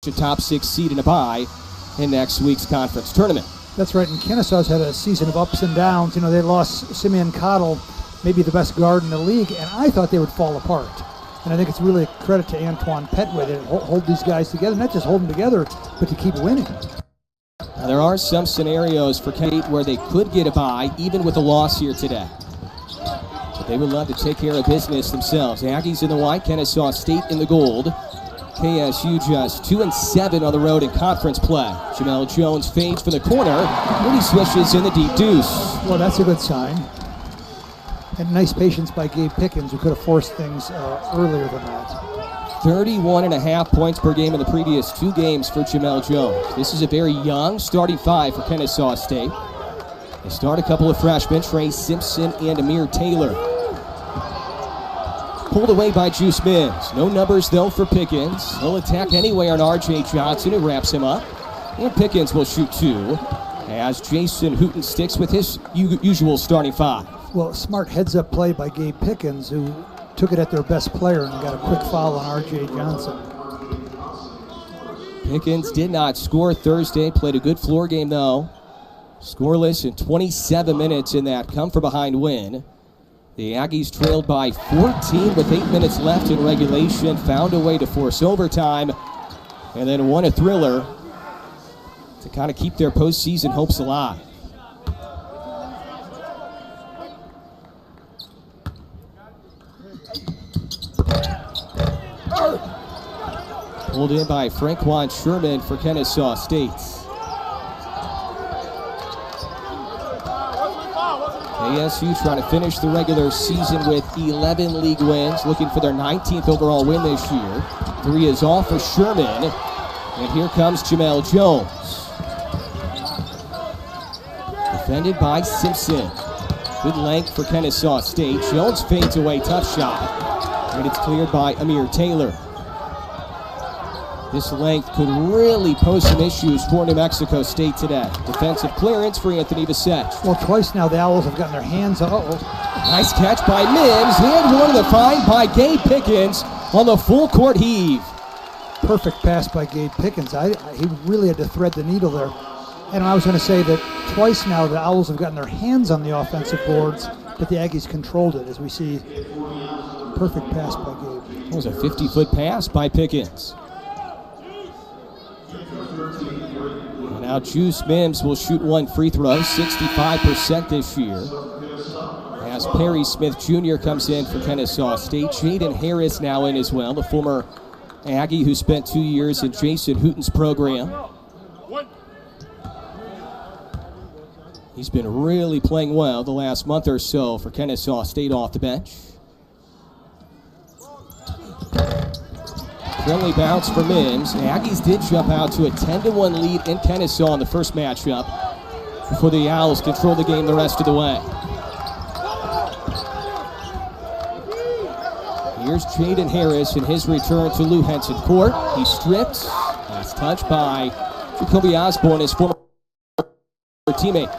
a top 6 seed and a bye in next week's conference tournament. That's right, and Kennesaw's had a season of ups and downs. You know, they lost Simeon Cottle, maybe the best guard in the league, and I thought they would fall apart. And I think it's really a credit to Antoine Petway to hold these guys together, not just hold them together, but to keep winning. Now, there are some scenarios for Kate where they could get a bye, even with a loss here today. But they would love to take care of business themselves. Aggies in the white, Kennesaw State in the gold. KSU just 2-7 on the road in conference play. Jamel Jones fades for the corner, and he swishes in the deep deuce. Well, that's a good sign. And nice patience by Gabe Pickens, who could have forced things earlier than that. 31.5 points per game in the previous 2 games for Jamel Jones. This is a very young starting 5 for Kennesaw State. They start a couple of freshmen, Trey Simpson and Amir Taylor. Pulled away by Juice Mims. No numbers, though, for Pickens. He'll attack anyway on R.J. Johnson, who wraps him up. And Pickens will shoot 2, as Jason Hooten sticks with his usual starting 5. Well, smart heads-up play by Gabe Pickens, who took it at their best player and got a quick foul on R.J. Johnson. Pickens did not score Thursday. Played a good floor game, though. Scoreless in 27 minutes in that come-from-behind win. The Aggies trailed by 14 with 8 minutes left in regulation, found a way to force overtime, and then won a thriller to kind of keep their postseason hopes alive. Pulled in by Franquan Sherman for Kennesaw State. ASU trying to finish the regular season with 11 league wins, looking for their 19th overall win this year. 3 is off for Sherman, and here comes Jamel Jones. Defended by Simpson. Good length for Kennesaw State. Jones fades away, tough shot, and it's cleared by Amir Taylor. This length could really pose some issues for New Mexico State today. Defensive clearance for Anthony Bissett. Well, twice now the Owls have gotten their hands on. Nice catch by Mims, and one of the find by Gabe Pickens on the full court heave. Perfect pass by Gabe Pickens. He really had to thread the needle there. And I was going to say that twice now the Owls have gotten their hands on the offensive boards, but the Aggies controlled it, as we see. Perfect pass by Gabe. It was a 50-foot pass by Pickens. And now Juice Mims will shoot 1 free throw, 65% this year. As Perry Smith Jr. comes in for Kennesaw State. Jaden Harris now in as well, the former Aggie who spent 2 years in Jason Hooten's program. He's been really playing well the last month or so for Kennesaw State off the bench. Friendly bounce for Mims. Aggies did jump out to a 10-1 lead in Kennesaw in the first matchup before the Owls control the game the rest of the way. Here's Jaden Harris in his return to Lou Henson Court. He's stripped. Last touch by Jacoby Osborne, his former teammate.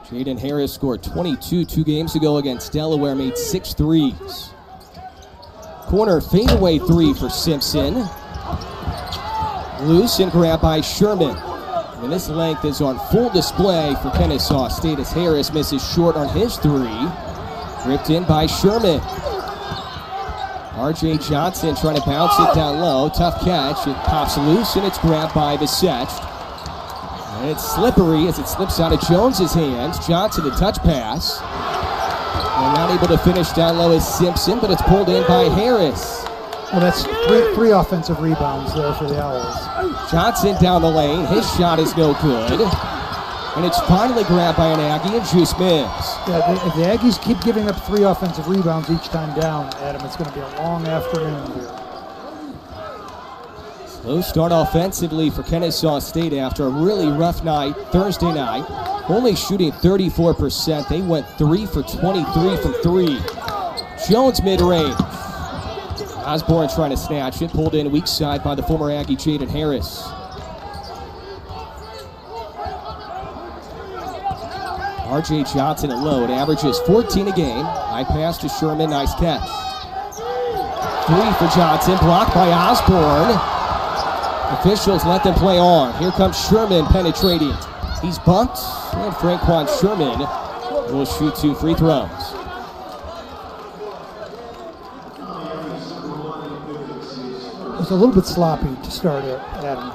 Jaden Harris scored 22 2 games ago against Delaware, made 6 threes. Corner fadeaway 3 for Simpson. Loose and grabbed by Sherman. And this length is on full display for Kennesaw State as Harris misses short on his 3. Ripped in by Sherman. R.J. Johnson trying to bounce it down low. Tough catch. It pops loose and it's grabbed by Bissett. And it's slippery as it slips out of Jones's hands. Johnson, a touch pass. And not able to finish down low is Simpson, but it's pulled in by Harris. Well, that's three offensive rebounds there for the Owls. Johnson down the lane. His shot is no good. And it's finally grabbed by an Aggie and Juice Mims. Yeah, if the Aggies keep giving up 3 offensive rebounds each time down, Adam, it's going to be a long afternoon here. Slow start offensively for Kennesaw State after a really rough night Thursday night. Only shooting 34%. They went 3 for 23 from 3. Jones mid-range. Osborne trying to snatch it. Pulled in weak side by the former Aggie Jaden Harris. R.J. Johnson alone averages 14 a game. High pass to Sherman, nice catch. three for Johnson, blocked by Osborne. Officials let them play on. Here comes Sherman penetrating. He's bumped, and Franquan Sherman will shoot 2 free throws. It was a little bit sloppy to start it, Adam.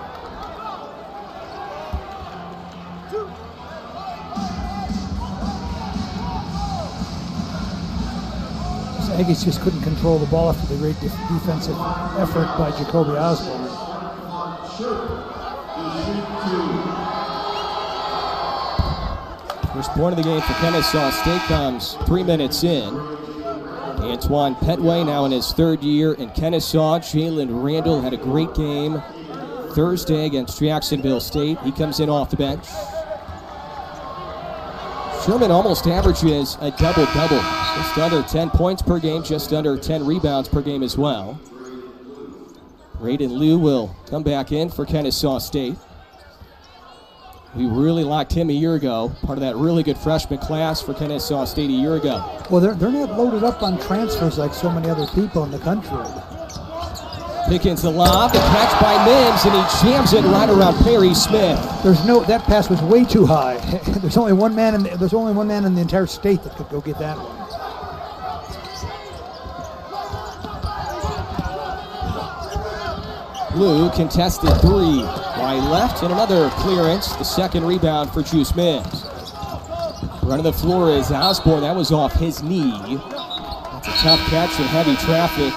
The Aggies just couldn't control the ball after the great defensive effort by Jacoby Osborne. First point of the game for Kennesaw State comes 3 minutes in. Antoine Petway now in his third year in Kennesaw. Jalen Randall had a great game Thursday against Jacksonville State. He comes in off the bench. Sherman almost averages a double-double. Just under 10 points per game, just under 10 rebounds per game as well. Braden Liu will come back in for Kennesaw State. We really liked him a year ago, part of that really good freshman class for Kennesaw State a year ago. Well, they're not loaded up on transfers like so many other people in the country. Pickens the lob, the catch by Mims, and he jams it right around Perry Smith. That pass was way too high. There's only one man in the entire state that could go get that one. Blue contested three by left, and another clearance. The second rebound for Juice Mims. Running the floor is Osborne. That was off his knee. That's a tough catch in heavy traffic.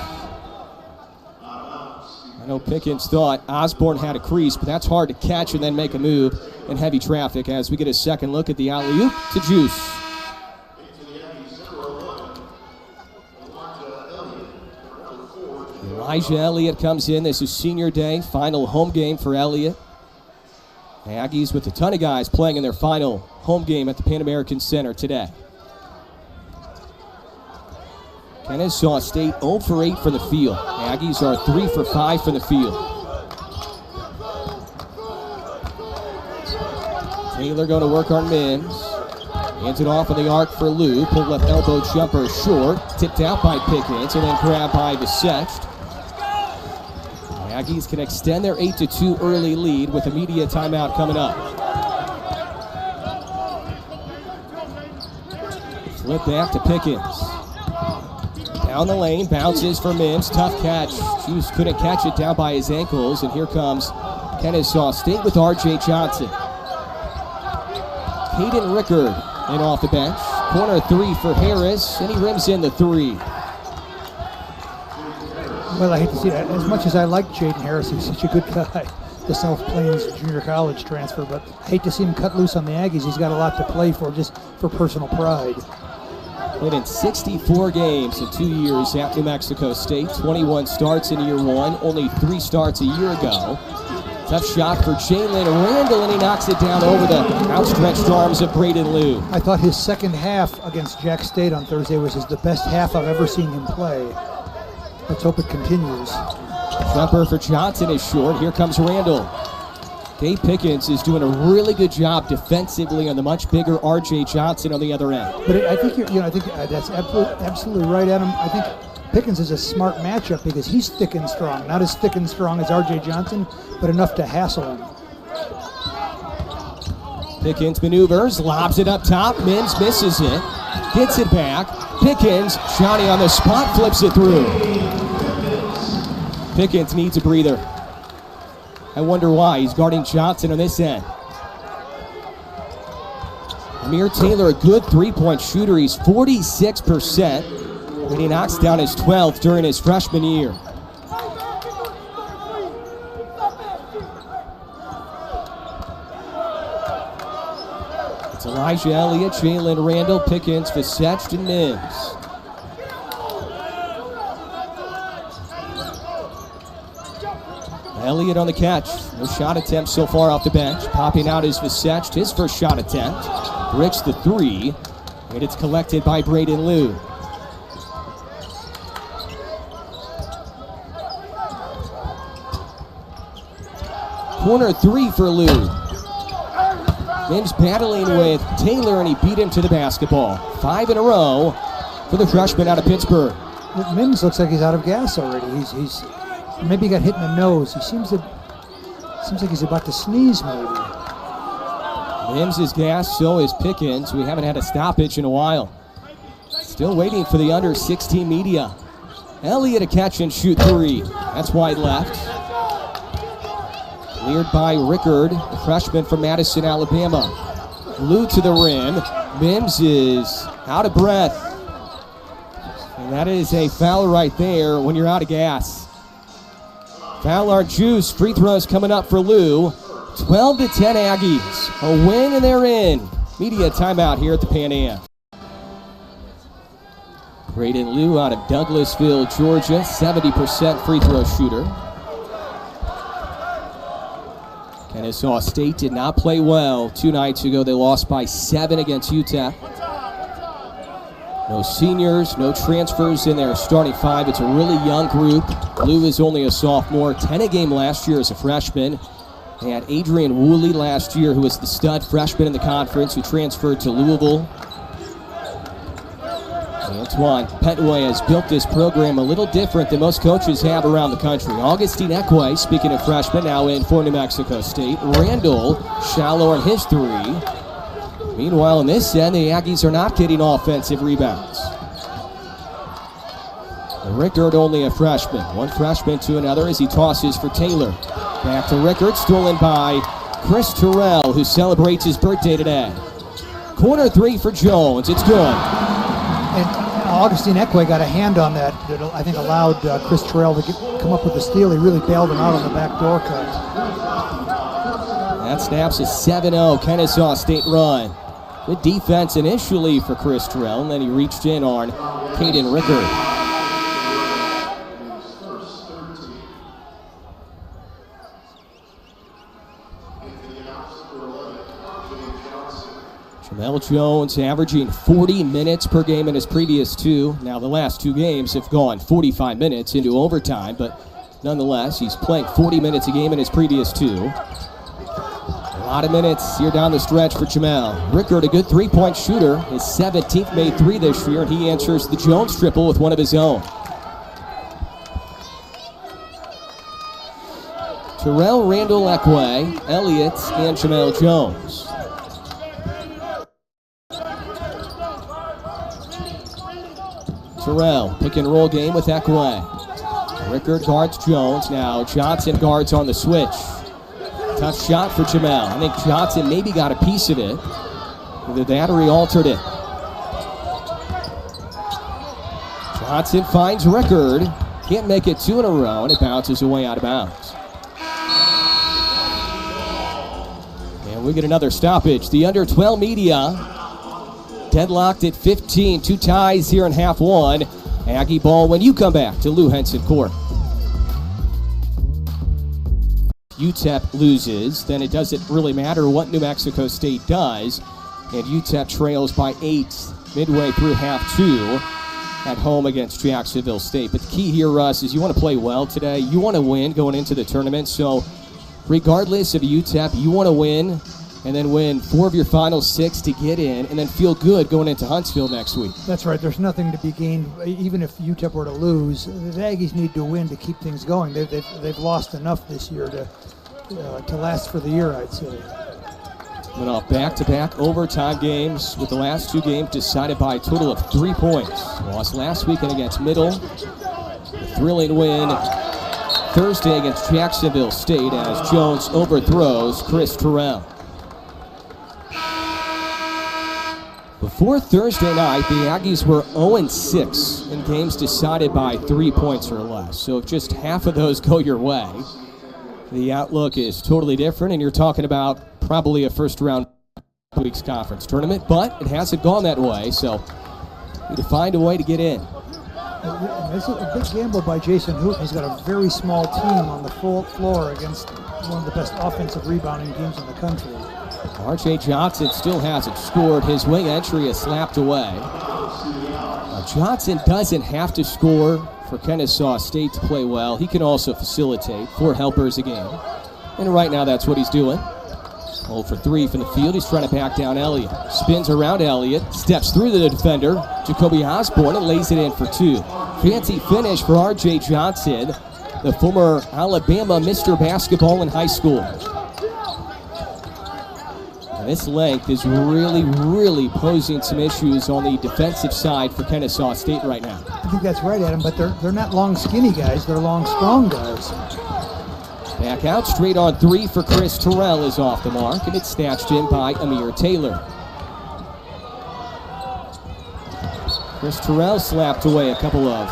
I know Pickens thought Osborne had a crease, but that's hard to catch and then make a move in heavy traffic as we get a second look at the alley-oop to Juice. Elijah Elliott comes in. This is senior day, final home game for Elliott. The Aggies with a ton of guys playing in their final home game at the Pan American Center today. Kennesaw State 0 for 8 from the field. The Aggies are 3 for 5 from the field. Taylor going to work on Mims. Hands it off on the arc for Lou. Pulled left elbow jumper short. Tipped out by Pickens and then grabbed by Visect. The Aggies can extend their 8-2 early lead with a media timeout coming up. Flip back to Pickens. Down the lane, bounces for Mims. Tough catch. Juice couldn't catch it, down by his ankles. And here comes Kennesaw State with R.J. Johnson. Hayden Rickard in off the bench. Corner three for Harris, and he rims in the three. Well, I hate to see that. As much as I like Jaden Harris, he's such a good guy. The South Plains junior college transfer, but I hate to see him cut loose on the Aggies. He's got a lot to play for, just for personal pride. Played in 64 games in 2 years at New Mexico State. 21 starts in year one, only 3 starts a year ago. Tough shot for Jalen Randall, and he knocks it down over the outstretched arms of Braden Liu. I thought his second half against Jack State on Thursday was the best half I've ever seen him play. Let's hope it continues. Jumper for Johnson is short. Here comes Randall. Dave Pickens is doing a really good job defensively on the much bigger R.J. Johnson on the other end. But I think that's absolutely right, Adam. I think Pickens is a smart matchup because he's thick and strong. Not as thick and strong as R.J. Johnson, but enough to hassle him. Pickens maneuvers, lobs it up top. Mims misses it, gets it back. Pickens, shouting on the spot, flips it through. Pickens needs a breather. I wonder why. He's guarding Johnson on this end. Amir Taylor, a good three-point shooter. He's 46%, but he knocks down his 12th during his freshman year. It's Elijah Elliott, Jalen Randall, Pickens, Visect, and Mims. Elliott on the catch. No shot attempt so far off the bench. Popping out is Visect, his first shot attempt. Bricks the three, and it's collected by Braden Liu. Corner three for Liu. Mims battling with Taylor, and he beat him to the basketball. 5 in a row for the freshman out of Pittsburgh. Mims looks like he's out of gas already. He's maybe got hit in the nose. He seems like he's about to sneeze maybe. Mims is gassed, so is Pickens. We haven't had a stoppage in a while. Still waiting for the under 16 media. Elliott a catch and shoot three. That's wide left. Cleared by Rickard, the freshman from Madison, Alabama. Blue to the rim. Mims is out of breath. And that is a foul right there when you're out of gas. Foul our juice. Free throws coming up for Lou. 12-10 Aggies. A win and they're in. Media timeout here at the Pan Am. Braden Lou out of Douglasville, Georgia. 70% free throw shooter. Kennesaw State did not play well 2 nights ago. They lost by 7 against UTEP. No seniors, no transfers in their starting five. It's a really young group. Lou is only a sophomore, 10 a game last year as a freshman. They had Adrian Woolley last year, who was the stud freshman in the conference, who transferred to Louisville. Antoine Petway has built this program a little different than most coaches have around the country. Augustine Ekwe, speaking of freshmen, now in for New Mexico State. Randall, shallow on his three. Meanwhile, in this end, the Aggies are not getting offensive rebounds. Rickard only a freshman. One freshman to another as he tosses for Taylor. Back to Rickard, stolen by Chris Terrell, who celebrates his birthday today. Corner three for Jones. It's good. And Augustine Ekwe got a hand on that I think allowed Chris Terrell to come up with the steal. He really bailed him out on the back door cut. That snaps a 7-0 Kennesaw State run. Good defense initially for Chris Terrell, and then he reached in on Caden Rickard. Jamel Jones averaging 40 minutes per game in his previous two. Now the last 2 games have gone 45 minutes into overtime, but nonetheless, he's playing 40 minutes a game in his previous 2. A lot of minutes here down the stretch for Jamel. Rickard, a good 3-point shooter. His 17th made 3 this year, and he answers the Jones triple with one of his own. Terrell, Randall, Ekwe, Elliott, and Jamel Jones. Terrell, pick and roll game with Ekwe. Rickard guards Jones. Now Johnson guards on the switch. Tough shot for Jamel. I think Johnson maybe got a piece of it. Either that or he altered it. Johnson finds Rickard. Can't make it 2 in a row, and it bounces away out of bounds. And we get another stoppage. The under 12 media deadlocked at 15. 2 ties here in half 1. Aggie ball when you come back to Lou Henson Court. UTEP loses, then it doesn't really matter what New Mexico State does. And UTEP trails by 8 midway through half 2 at home against Jacksonville State. But the key here, Russ, is you want to play well today. You want to win going into the tournament. So regardless of UTEP, you want to win and then win 4 of your final 6 to get in, and then feel good going into Huntsville next week. That's right. There's nothing to be gained. Even if UTEP were to lose, the Aggies need to win to keep things going. They've lost enough this year to last for the year, I'd say. Went off back-to-back overtime games, with the last 2 games decided by a total of 3 points. Lost last weekend against Middle. A thrilling win Thursday against Jacksonville State as Jones overthrows Chris Terrell. Before Thursday night, the Aggies were 0-6 in games decided by 3 points or less. So if just half of those go your way, the outlook is totally different, and you're talking about probably a first-round week's conference tournament, but it hasn't gone that way, so you need to find a way to get in. It's a big gamble by Jason Hoot. He's got a very small team on the full floor against one of the best offensive rebounding teams in the country. R.J. Johnson still hasn't scored. His wing entry is slapped away. Johnson doesn't have to score for Kennesaw State to play well. He can also facilitate 4 helpers a game. And right now that's what he's doing. 0 for 3 from the field. He's trying to back down Elliott. Spins around Elliott. Steps through the defender, Jacoby Osborne, and lays it in for 2. fancy finish for R.J. Johnson, the former Alabama Mr. Basketball in high school. And this length is really posing some issues on the defensive side for Kennesaw State right now. I think that's right, Adam, but they're not long, skinny guys. They're long, strong guys. Back out, straight on three for Chris Terrell is off the mark, and it's snatched in by Amir Taylor. Chris Terrell slapped away a couple of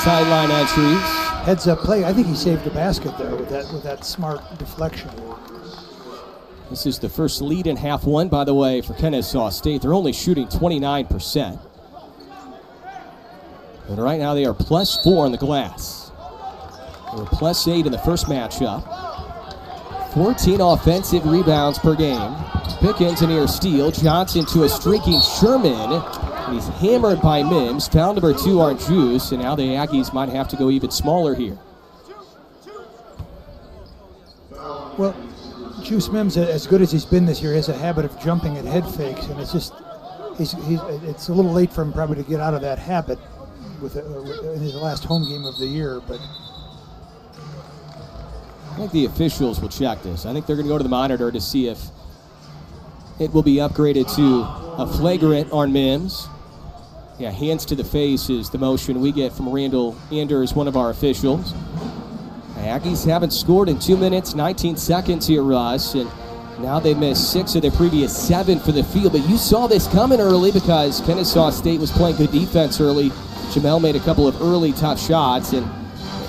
sideline entries. Heads up play. I think he saved the basket there with that smart deflection. This is the first lead in half one, by the way, for Kennesaw State. They're only shooting 29%. And right now they are +4 on the glass. They were +8 in the first matchup. 14 offensive rebounds per game. Pickens an ear steal. Johnson to a streaking Sherman. He's hammered by Mims. Foul number 2 on Juice, and now the Aggies might have to go even smaller here. Well, Juice Mims, as good as he's been this year, has a habit of jumping at head fakes, and it's just it's a little late for him probably to get out of that habit in his last home game of the year. But I think the officials will check this. I think they're going to go to the monitor to see if it will be upgraded to a flagrant on Mims. Yeah, hands to the face is the motion we get from Randall Anders, one of our officials. The Aggies haven't scored in 2 minutes, 19 seconds here, Russ, and now they missed 6 of their previous 7 for the field. But you saw this coming early because Kennesaw State was playing good defense early. Jamel made a couple of early tough shots, and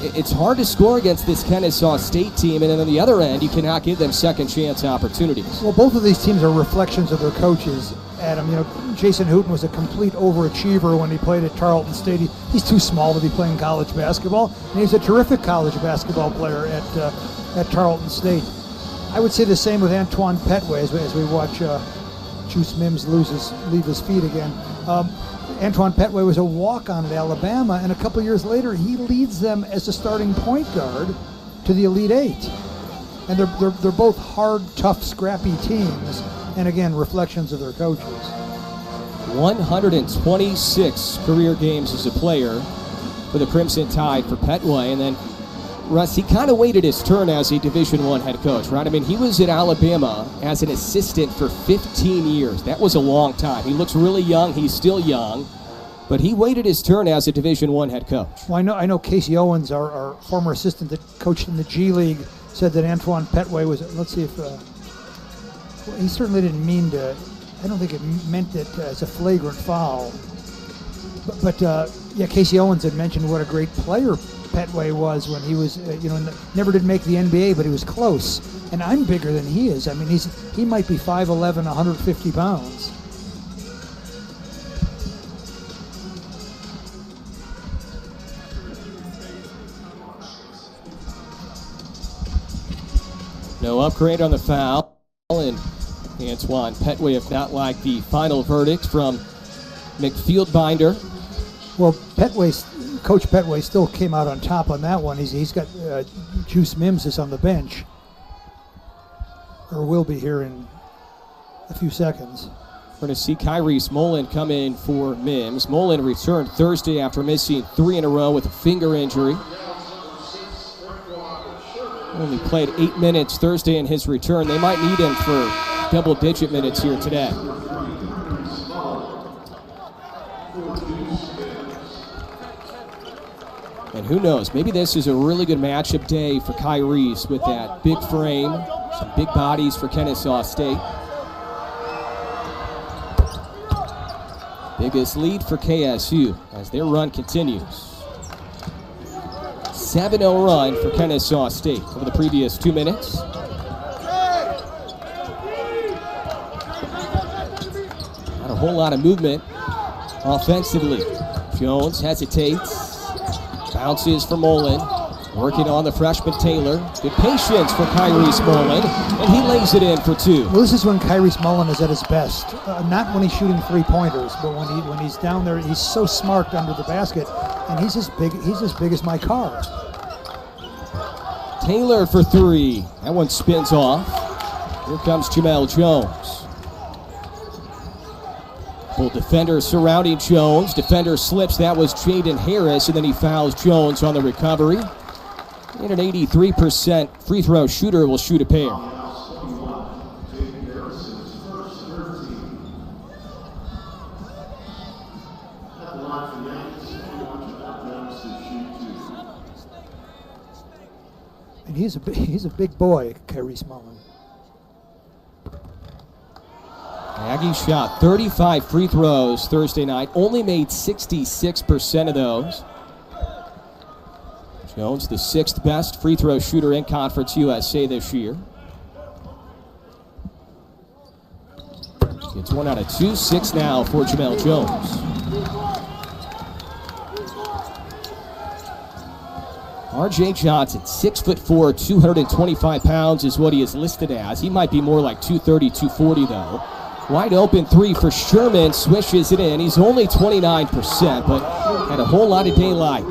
it's hard to score against this Kennesaw State team, and then on the other end, you cannot give them second chance opportunities. Well, both of these teams are reflections of their coaches, Adam. You know, Jason Hooten was a complete overachiever when he played at Tarleton State. He's too small to be playing college basketball, and he's a terrific college basketball player at Tarleton State. I would say the same with Antoine Petway as we watch Juice Mims leave his feet again. Antoine Petway was a walk-on at Alabama, and a couple years later, he leads them as a starting point guard to the Elite Eight. And they're both hard, tough, scrappy teams, and again, reflections of their coaches. 126 career games as a player for the Crimson Tide for Petway, and then Russ, he kind of waited his turn as a Division I head coach, right? I mean, he was at Alabama as an assistant for 15 years. That was a long time. He looks really young. He's still young. But he waited his turn as a Division I head coach. Well, I know Casey Owens, our former assistant that coached in the G League, said that Antoine Petway was, let's see if, he certainly didn't mean to, I don't think it meant it as a flagrant foul. But yeah, Casey Owens had mentioned what a great player Petway was when he was, never did make the NBA, but he was close. And I'm bigger than he is. I mean, he might be 5'11", 150 pounds. No upgrade on the foul, and Antoine Petway, if not like the final verdict from McFieldbinder. Well, Coach Petway still came out on top on that one. He's got Juice Mims is on the bench, or will be here in a few seconds. We're going to see Kyrie Smolin come in for Mims. Smolin returned Thursday after missing 3 in a row with a finger injury. Only played 8 minutes Thursday in his return. They might need him for double-digit minutes here today. And who knows, maybe this is a really good matchup day for Kyrie with that big frame, some big bodies for Kennesaw State. Biggest lead for KSU as their run continues. 7-0 run for Kennesaw State over the previous 2 minutes. Not a whole lot of movement offensively. Jones hesitates. Bounces for Mullen. Working on the freshman Taylor. Good patience for Kyrie Smolin, and he lays it in for 2. Well, this is when Kyrie Smolin is at his best. Not when he's shooting 3-pointers, but when he's down there, he's so smart under the basket, and he's as big as my car. Taylor for 3. That one spins off. Here comes Jamel Jones. Couple defenders surrounding Jones. Defender slips. That was Jaden Harris, and then he fouls Jones on the recovery. And an 83% free throw shooter will shoot a pair. And he's a big boy, Kyrese Mullen. Aggies shot 35 free throws Thursday night, only made 66% of those. Jones, the 6th best free throw shooter in Conference USA this year. Gets 1 out of 2, 6 now for Jamel Jones. R.J. Johnson, 6'4", 225 pounds is what he is listed as. He might be more like 230, 240 though. Wide open three for Sherman, swishes it in. He's only 29%, but had a whole lot of daylight.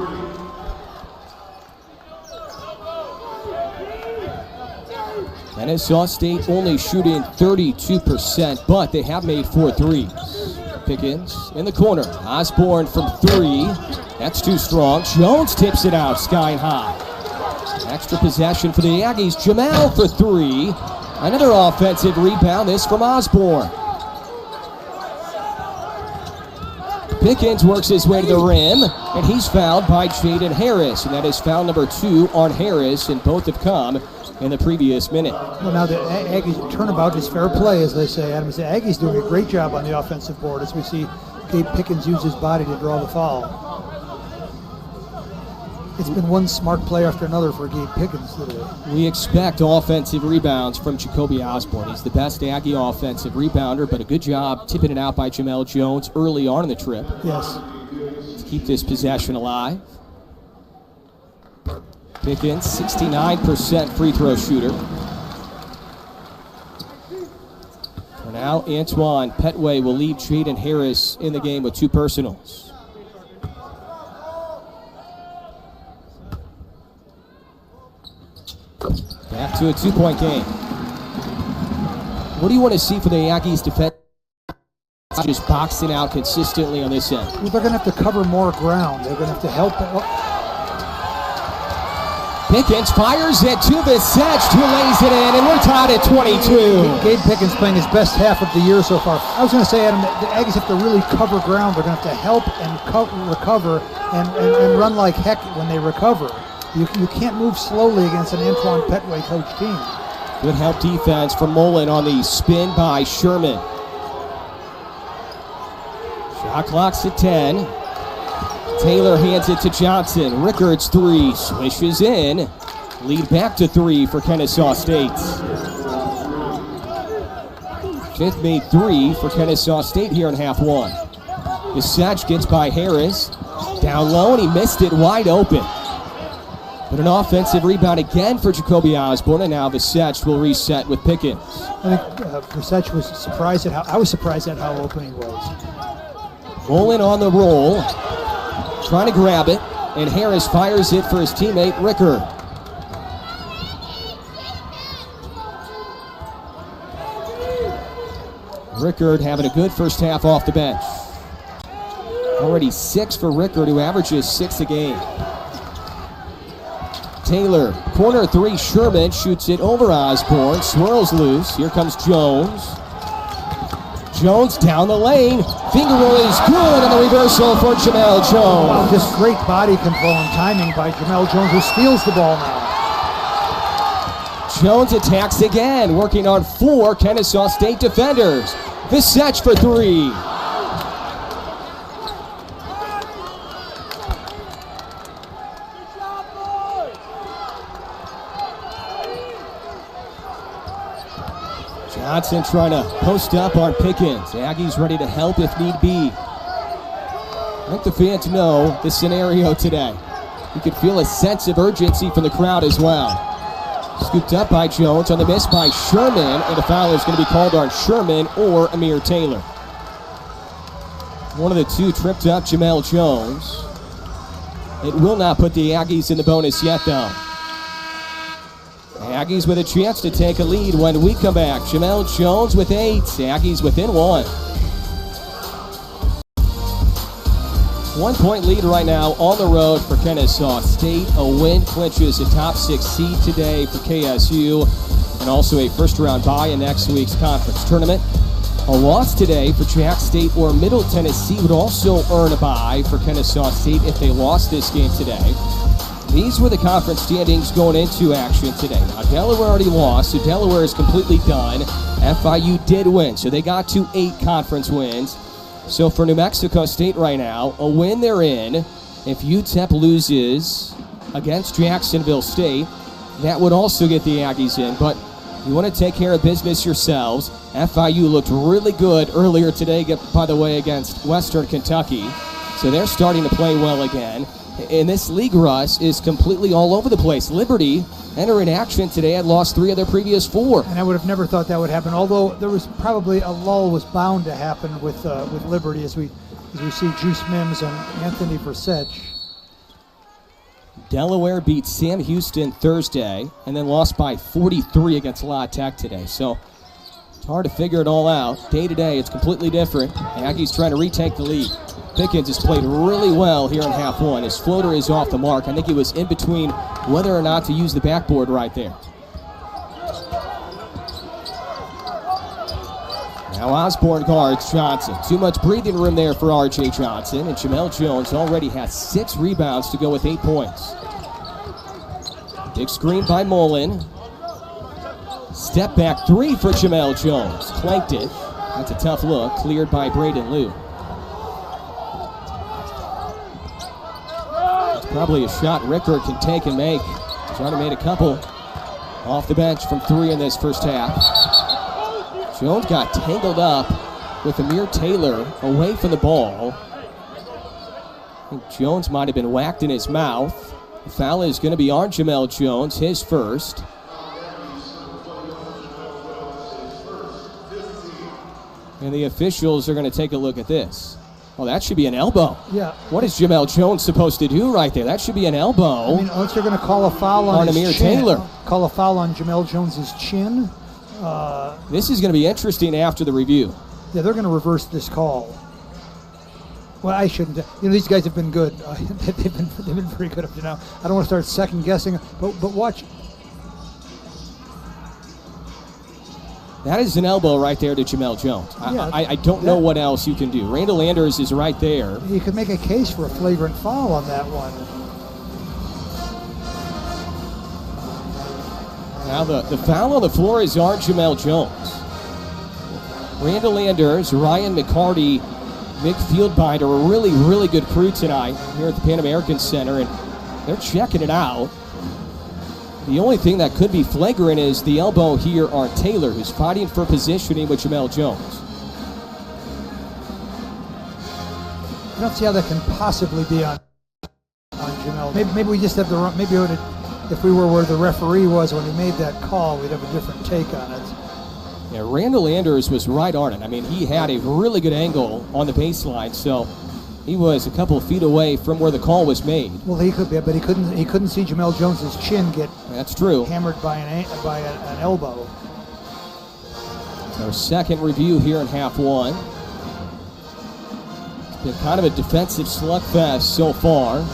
Kennesaw State only shooting 32%, but they have made 4 threes. Pickens in the corner. Osborne from 3. That's too strong. Jones tips it out sky high. Extra possession for the Aggies. Jamel for 3. Another offensive rebound. This from Osborne. Pickens works his way to the rim, and he's fouled by Jaden Harris, and that is foul number 2 on Harris, and both have come in the previous minute. Well, now the Aggies turnabout is fair play, as they say, Adam. The Aggies doing a great job on the offensive board as we see Gabe Pickens use his body to draw the foul. It's been one smart play after another for Gabe Pickens today. We expect offensive rebounds from Jacoby Osborne. He's the best Aggie offensive rebounder, but a good job tipping it out by Jamel Jones early on in the trip. Yes. To keep this possession alive. Pickens, 69% free throw shooter. For now, Antoine Petway will lead Jaden Harris in the game with 2 personals. Back to a 2-point game. What do you want to see for the Aggies defense? Just boxing out consistently on this end. Well, they're going to have to cover more ground. They're going to have to help. Pickens fires it to Visage, who lays it in, and we're tied at 22. Gabe Pickens playing his best half of the year so far. I was going to say, Adam, the Aggies have to really cover ground. They're going to have to help and recover and run like heck when they recover. You can't move slowly against an Antoine Petway coach team. Good help defense from Mullen on the spin by Sherman. Shot clock's at 10. Taylor hands it to Johnson. Rickards 3, swishes in. Lead back to 3 for Kennesaw State. 5th made 3 for Kennesaw State here in half 1. Visage gets by Harris. Down low, and he missed it wide open. But an offensive rebound again for Jacoby Osborne, and now Visage will reset with Pickens. I think Visage was surprised at how open he was. Mullen on the roll, trying to grab it, and Harris fires it for his teammate Rickard. Rickard having a good first half off the bench. Already 6 for Rickard, who averages 6 a game. Taylor, corner 3, Sherman shoots it over Osborne, swirls loose. Here comes Jones. Jones down the lane. Finger roll is good, and the reversal for Jamel Jones. Wow, just great body control and timing by Jamel Jones, who steals the ball now. Jones attacks again, working on 4 Kennesaw State defenders. Visage for 3. Johnson trying to post up on Pickens. Aggies ready to help if need be. I think the fans know the scenario today. You could feel a sense of urgency from the crowd as well. Scooped up by Jones on the miss by Sherman, and a foul is going to be called on Sherman or Amir Taylor. One of the 2 tripped up Jamel Jones. It will not put the Aggies in the bonus yet, though. Aggies with a chance to take a lead when we come back. Jamel Jones with 8. Aggies within 1. 1-point lead right now on the road for Kennesaw State. A win clinches a top 6 seed today for KSU and also a first-round bye in next week's conference tournament. A loss today for Jack State or Middle Tennessee would also earn a bye for Kennesaw State if they lost this game today. These were the conference standings going into action today. Now, Delaware already lost, so Delaware is completely done. FIU did win, so they got to 8 conference wins. So for New Mexico State right now, a win they're in. If UTEP loses against Jacksonville State, that would also get the Aggies in. But you want to take care of business yourselves. FIU looked really good earlier today, by the way, against Western Kentucky. So they're starting to play well again. And this league, Russ, is completely all over the place. Liberty entering action today had lost 3 of their previous 4. And I would have never thought that would happen, although there was probably a lull was bound to happen with Liberty as we see Juice Mims and Anthony Versech. Delaware beat Sam Houston Thursday and then lost by 43 against La Tech today. So it's hard to figure it all out. Day to day, it's completely different. The Aggies trying to retake the lead. Pickens has played really well here in half 1. His floater is off the mark. I think he was in between whether or not to use the backboard right there. Now Osborne guards Johnson. Too much breathing room there for R.J. Johnson. And Jamel Jones already has 6 rebounds to go with 8 points. Big screen by Mullen. Step back 3 for Jamel Jones. Clanked it. That's a tough look. Cleared by Braden Liu. Probably a shot Ricker can take and make. Trying to make a couple off the bench from 3 in this first half. Jones got tangled up with Amir Taylor away from the ball. I think Jones might have been whacked in his mouth. The foul is going to be on Jamel Jones, his first. And the officials are going to take a look at this. Oh, that should be an elbow. Yeah. What is Jamel Jones supposed to do right there? That should be an elbow. I mean, unless they're going to call a foul on his Amir chin. Taylor. Call a foul on Jamel Jones's chin. This is going to be interesting after the review. Yeah, they're going to reverse this call. Well, I shouldn't. These guys have been good. They've been very good up to now. I don't want to start second guessing, but watch. That is an elbow right there to Jamel Jones. I don't know what else you can do. Randall Anders is right there. You could make a case for a flagrant foul on that one. Now the foul on the floor is on Jamel Jones. Randall Anders, Ryan McCarty, Mick Fieldbinder, a really, really good crew tonight here at the Pan American Center, and they're checking it out. The only thing that could be flagrant is the elbow here on Taylor, who's fighting for positioning with Jamel Jones. I don't see how that can possibly be on Jamel. Maybe we just have the wrong. Maybe if we were where the referee was when he made that call, we'd have a different take on it. Yeah, Randall Anders was right on it. I mean, he had a really good angle on the baseline, so he was a couple of feet away from where the call was made. Well, he could be, but he couldn't see Jamel Jones's chin get. That's true. Hammered by an elbow. It's our second review here in half 1. It's been kind of a defensive slugfest so far.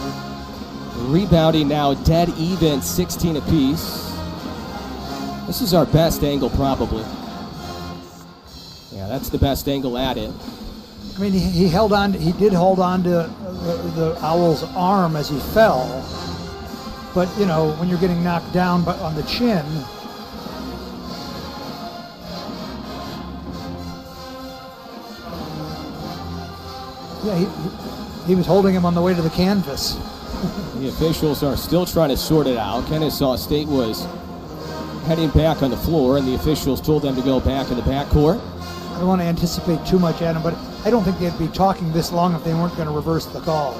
Rebounding now dead even, 16 apiece. This is our best angle probably. Yeah, that's the best angle at it. I mean, he did hold on to the Owl's arm as he fell. But, when you're getting knocked down on the chin. Yeah, he was holding him on the way to the canvas. The officials are still trying to sort it out. Kennesaw State was heading back on the floor, and the officials told them to go back in the backcourt. I don't want to anticipate too much, Adam, but I don't think they'd be talking this long if they weren't going to reverse the call.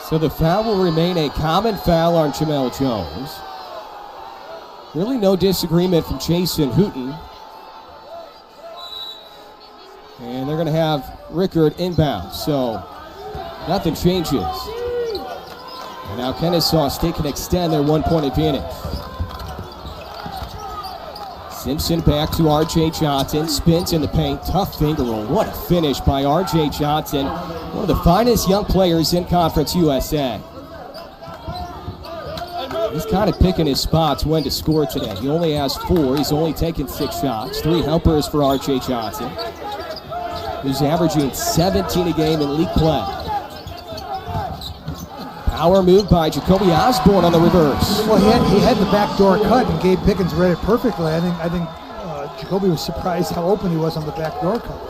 So the foul will remain a common foul on Jamel Jones. Really no disagreement from Jason Hooten. And they're going to have Rickard inbound, so nothing changes. And now Kennesaw State can extend their 1-point advantage. Simpson back to R.J. Johnson, spins in the paint, tough finger roll. What a finish by R.J. Johnson, one of the finest young players in Conference USA. He's kind of picking his spots when to score today. He only has 4. He's only taken 6 shots. 3 helpers for R.J. Johnson, who's averaging 17 a game in league play. Power move by Jacoby Osborne on the reverse. Well, he had the backdoor cut, and Gabe Pickens read it perfectly. I think Jacoby was surprised how open he was on the backdoor cut.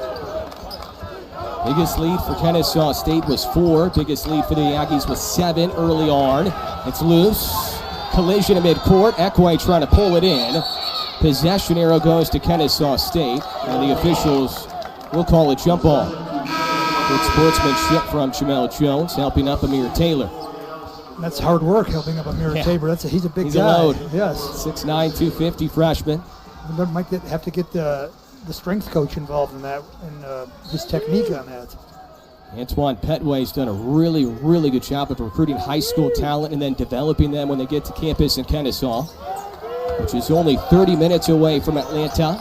Biggest lead for Kennesaw State was 4. Biggest lead for the Aggies was 7 early on. It's loose. Collision at midcourt. Ekwe trying to pull it in. Possession arrow goes to Kennesaw State, and the officials will call a jump ball. Good sportsmanship from Jamel Jones, helping up Amir Taylor. That's hard work, helping up Amir Tabor. He's a big He's guy. A load. Yes. 6'9", 250 freshman. We might have to get the strength coach involved in that, and his technique on that. Antoine Petway's done a really, really good job of recruiting high school talent and then developing them when they get to campus in Kennesaw, which is only 30 minutes away from Atlanta.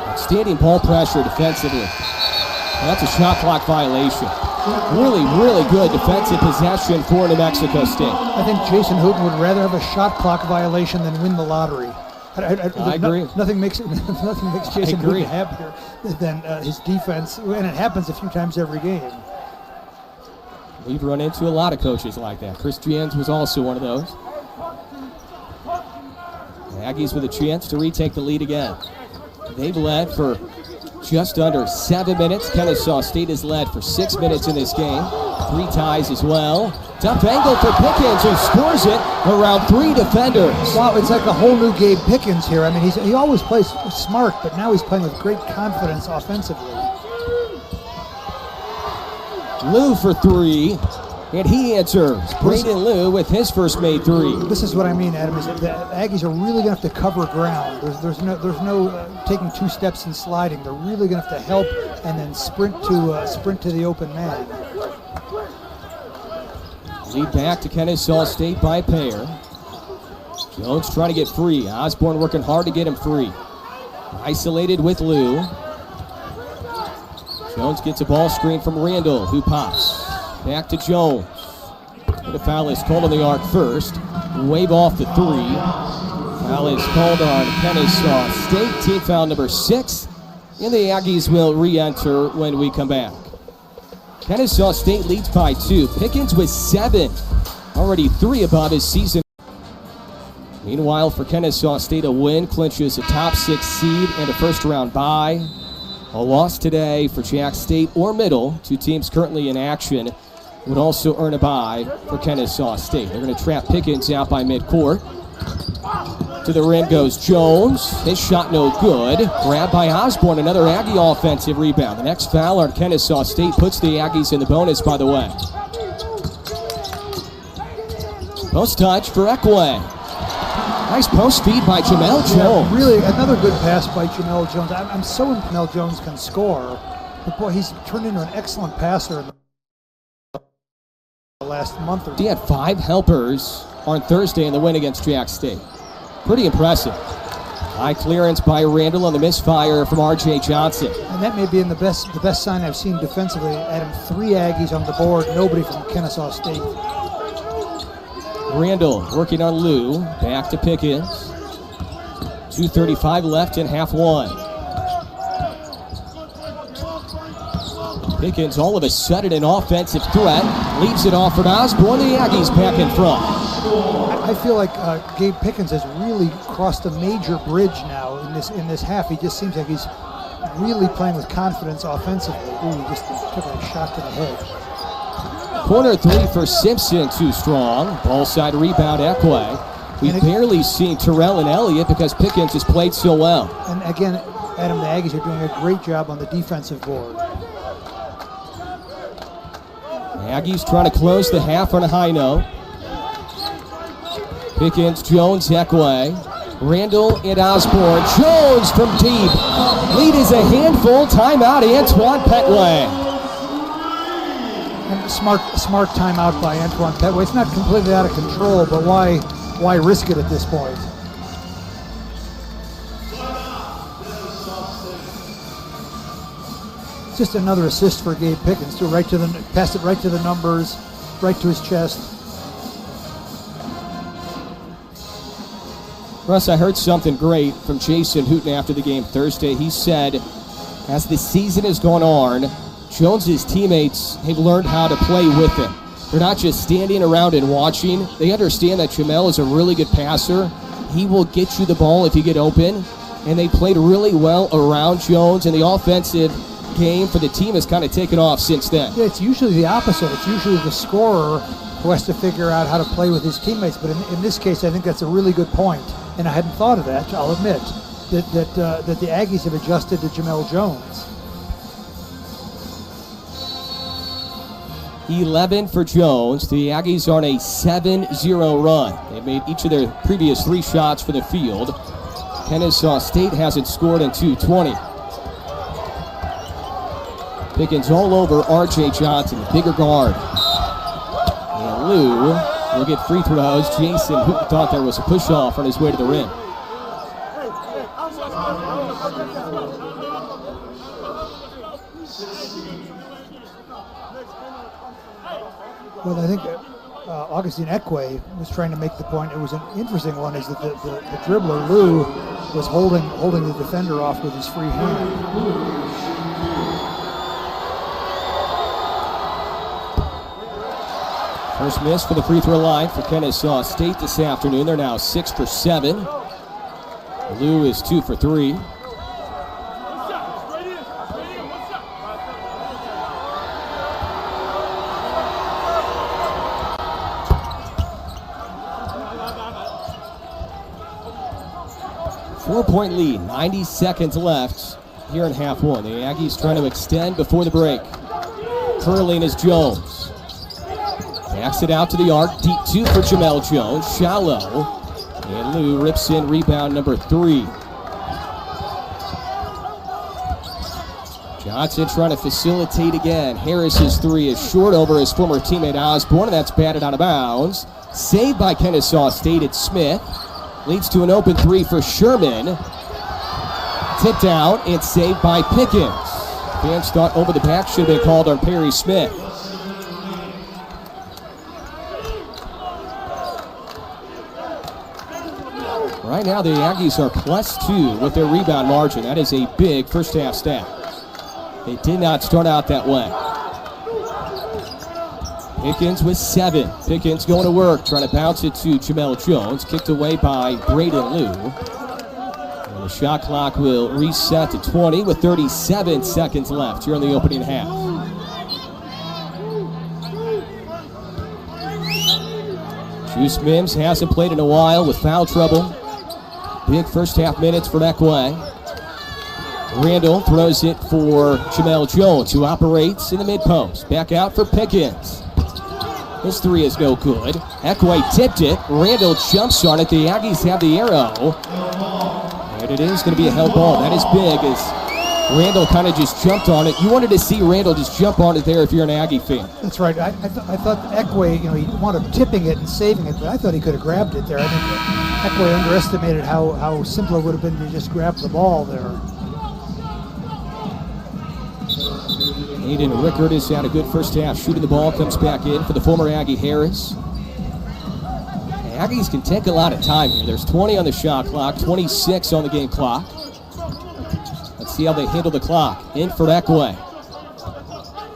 Outstanding ball pressure defensively. And that's a shot clock violation. Really, really good defensive possession for New Mexico State. I think Jason Hooten would rather have a shot clock violation than win the lottery. I agree. Nothing makes Jason Hooten happier than his defense, and it happens a few times every game. We've run into a lot of coaches like that. Chris Jans was also one of those. The Aggies with a chance to retake the lead again. They've led for just under 7 minutes. Kennesaw State has led for 6 minutes in this game. 3 ties as well. Tough angle for Pickens, who scores it around 3 defenders. Wow, it's like a whole new Gabe Pickens here. I mean, he always plays smart, but now he's playing with great confidence offensively. Lou for 3, and he answers. Braden Lou with his first made 3. This is what I mean, Adam, is that the Aggies are really going to have to cover ground. There's no taking 2 steps and sliding. They're really going to have to help and then sprint to the open man. Lead back to Kennesaw State by a pair. Jones trying to get free. Osborne working hard to get him free. Isolated with Lou. Jones gets a ball screen from Randall, who pops. Back to Jones. And a foul is called on the arc first. Wave off the 3. Foul is called on Kennesaw State. Team foul number 6. And the Aggies will re-enter when we come back. Kennesaw State leads by 2. Pickens with 7. Already 3 above his season. Meanwhile, for Kennesaw State, a win clinches a top 6 seed and a first-round bye. A loss today for Jack State or Middle, 2 teams currently in action, would also earn a bye for Kennesaw State. They're going to trap Pickens out by midcourt. To the rim goes Jones. His shot no good. Grabbed by Osborne, another Aggie offensive rebound. The next foul on Kennesaw State puts the Aggies in the bonus, by the way. Post touch for Ekwe. Nice post feed by Jamel Jones. Yeah, really, another good pass by Jamel Jones. I'm so impressed Jamel Jones can score. But boy, he's turned into an excellent passer in the last month or two. He had 5 helpers on Thursday in the win against Jack State. Pretty impressive. High clearance by Randall on the misfire from R.J. Johnson. And that may be the best sign I've seen defensively. Adam, 3 Aggies on the board, nobody from Kennesaw State. Randall working on Lou. Back to Pickens. 2:35 left in half 1. Pickens all of a sudden an offensive threat. Leaves it off for Osborne. The Aggies back in front. I feel like Gabe Pickens has really crossed a major bridge now in this half. He just seems like he's really playing with confidence offensively. Ooh, he just took a shot to the head. Corner 3 for Simpson, too strong. Ball side rebound, Ekwe. We've barely seen Terrell and Elliott because Pickens has played so well. And again, Adam, the Aggies are doing a great job on the defensive board. Aggies trying to close the half on a high note. Pickens, Jones, Ekwe. Randall and Osborne. Jones from deep. Lead is a handful. Timeout, Antoine Petway. And smart timeout by Antoine Petway. It's not completely out of control, but why risk it at this point? It's just another assist for Gabe Pickens. Pass it right to the numbers, right to his chest. Russ, I heard something great from Jason Hooten after the game Thursday. He said, as the season has gone on, Jones's teammates have learned how to play with him. They're not just standing around and watching. They understand that Jamel is a really good passer. He will get you the ball if you get open. And they played really well around Jones, and the offensive game for the team has kind of taken off since then. Yeah, it's usually the opposite. It's usually the scorer who has to figure out how to play with his teammates. But in this case, I think that's a really good point. And I hadn't thought of that, I'll admit, that the Aggies have adjusted to Jamel Jones. 11 for Jones. The Aggies are on a 7-0 run. They've made each of their previous 3 shots for the field. Kennesaw State hasn't scored in 2:20. Pickens all over R.J. Johnson, the bigger guard. And Lou will get free throws. Jason, who thought there was a push-off on his way to the rim. Well, I think Augustine Ekwe was trying to make the point. It was an interesting one, is that the dribbler, Lou, was holding the defender off with his free hand. First miss for the free throw line for Kennesaw State this afternoon. They're now 6 for 7. Lou is 2 for 3. Four-point lead, 90 seconds left here in half one. The Aggies trying to extend before the break. Curling is Jones. Backs it out to the arc. Deep 2 for Jamel Jones. Shallow. And Lou rips in rebound number 3. Johnson trying to facilitate again. Harris's 3 is short over his former teammate Osborne, and that's batted out of bounds. Saved by Kennesaw State. It's Smith. Leads to an open 3 for Sherman. Tipped out and saved by Pickens. Fans thought over the back should have been called on Perry Smith. Right now the Aggies are +2 with their rebound margin. That is a big first half stat. They did not start out that way. Pickens with 7. Pickens going to work, trying to bounce it to Jamel Jones. Kicked away by Braden Lou. And the shot clock will reset to 20 with 37 seconds left here in the opening half. Juice Mims hasn't played in a while with foul trouble. Big first half minutes for Ekwe. Randall throws it for Jamel Jones, who operates in the mid-post. Back out for Pickens. His 3 is no good. Ekwe tipped it. Randall jumps on it. The Aggies have the arrow. And it is going to be a held ball. That is big as Randall kind of just jumped on it. You wanted to see Randall just jump on it there if you're an Aggie fan. That's right. I thought Ekwe, he wound up tipping it and saving it, but I thought he could have grabbed it there. I think Ekwe underestimated how simple it would have been to just grab the ball there. Aiden Rickard has had a good first half shooting the ball, comes back in for the former Aggie Harris. The Aggies can take a lot of time here. There's 20 on the shot clock, 26 on the game clock. Let's see how they handle the clock. In for Ekwe.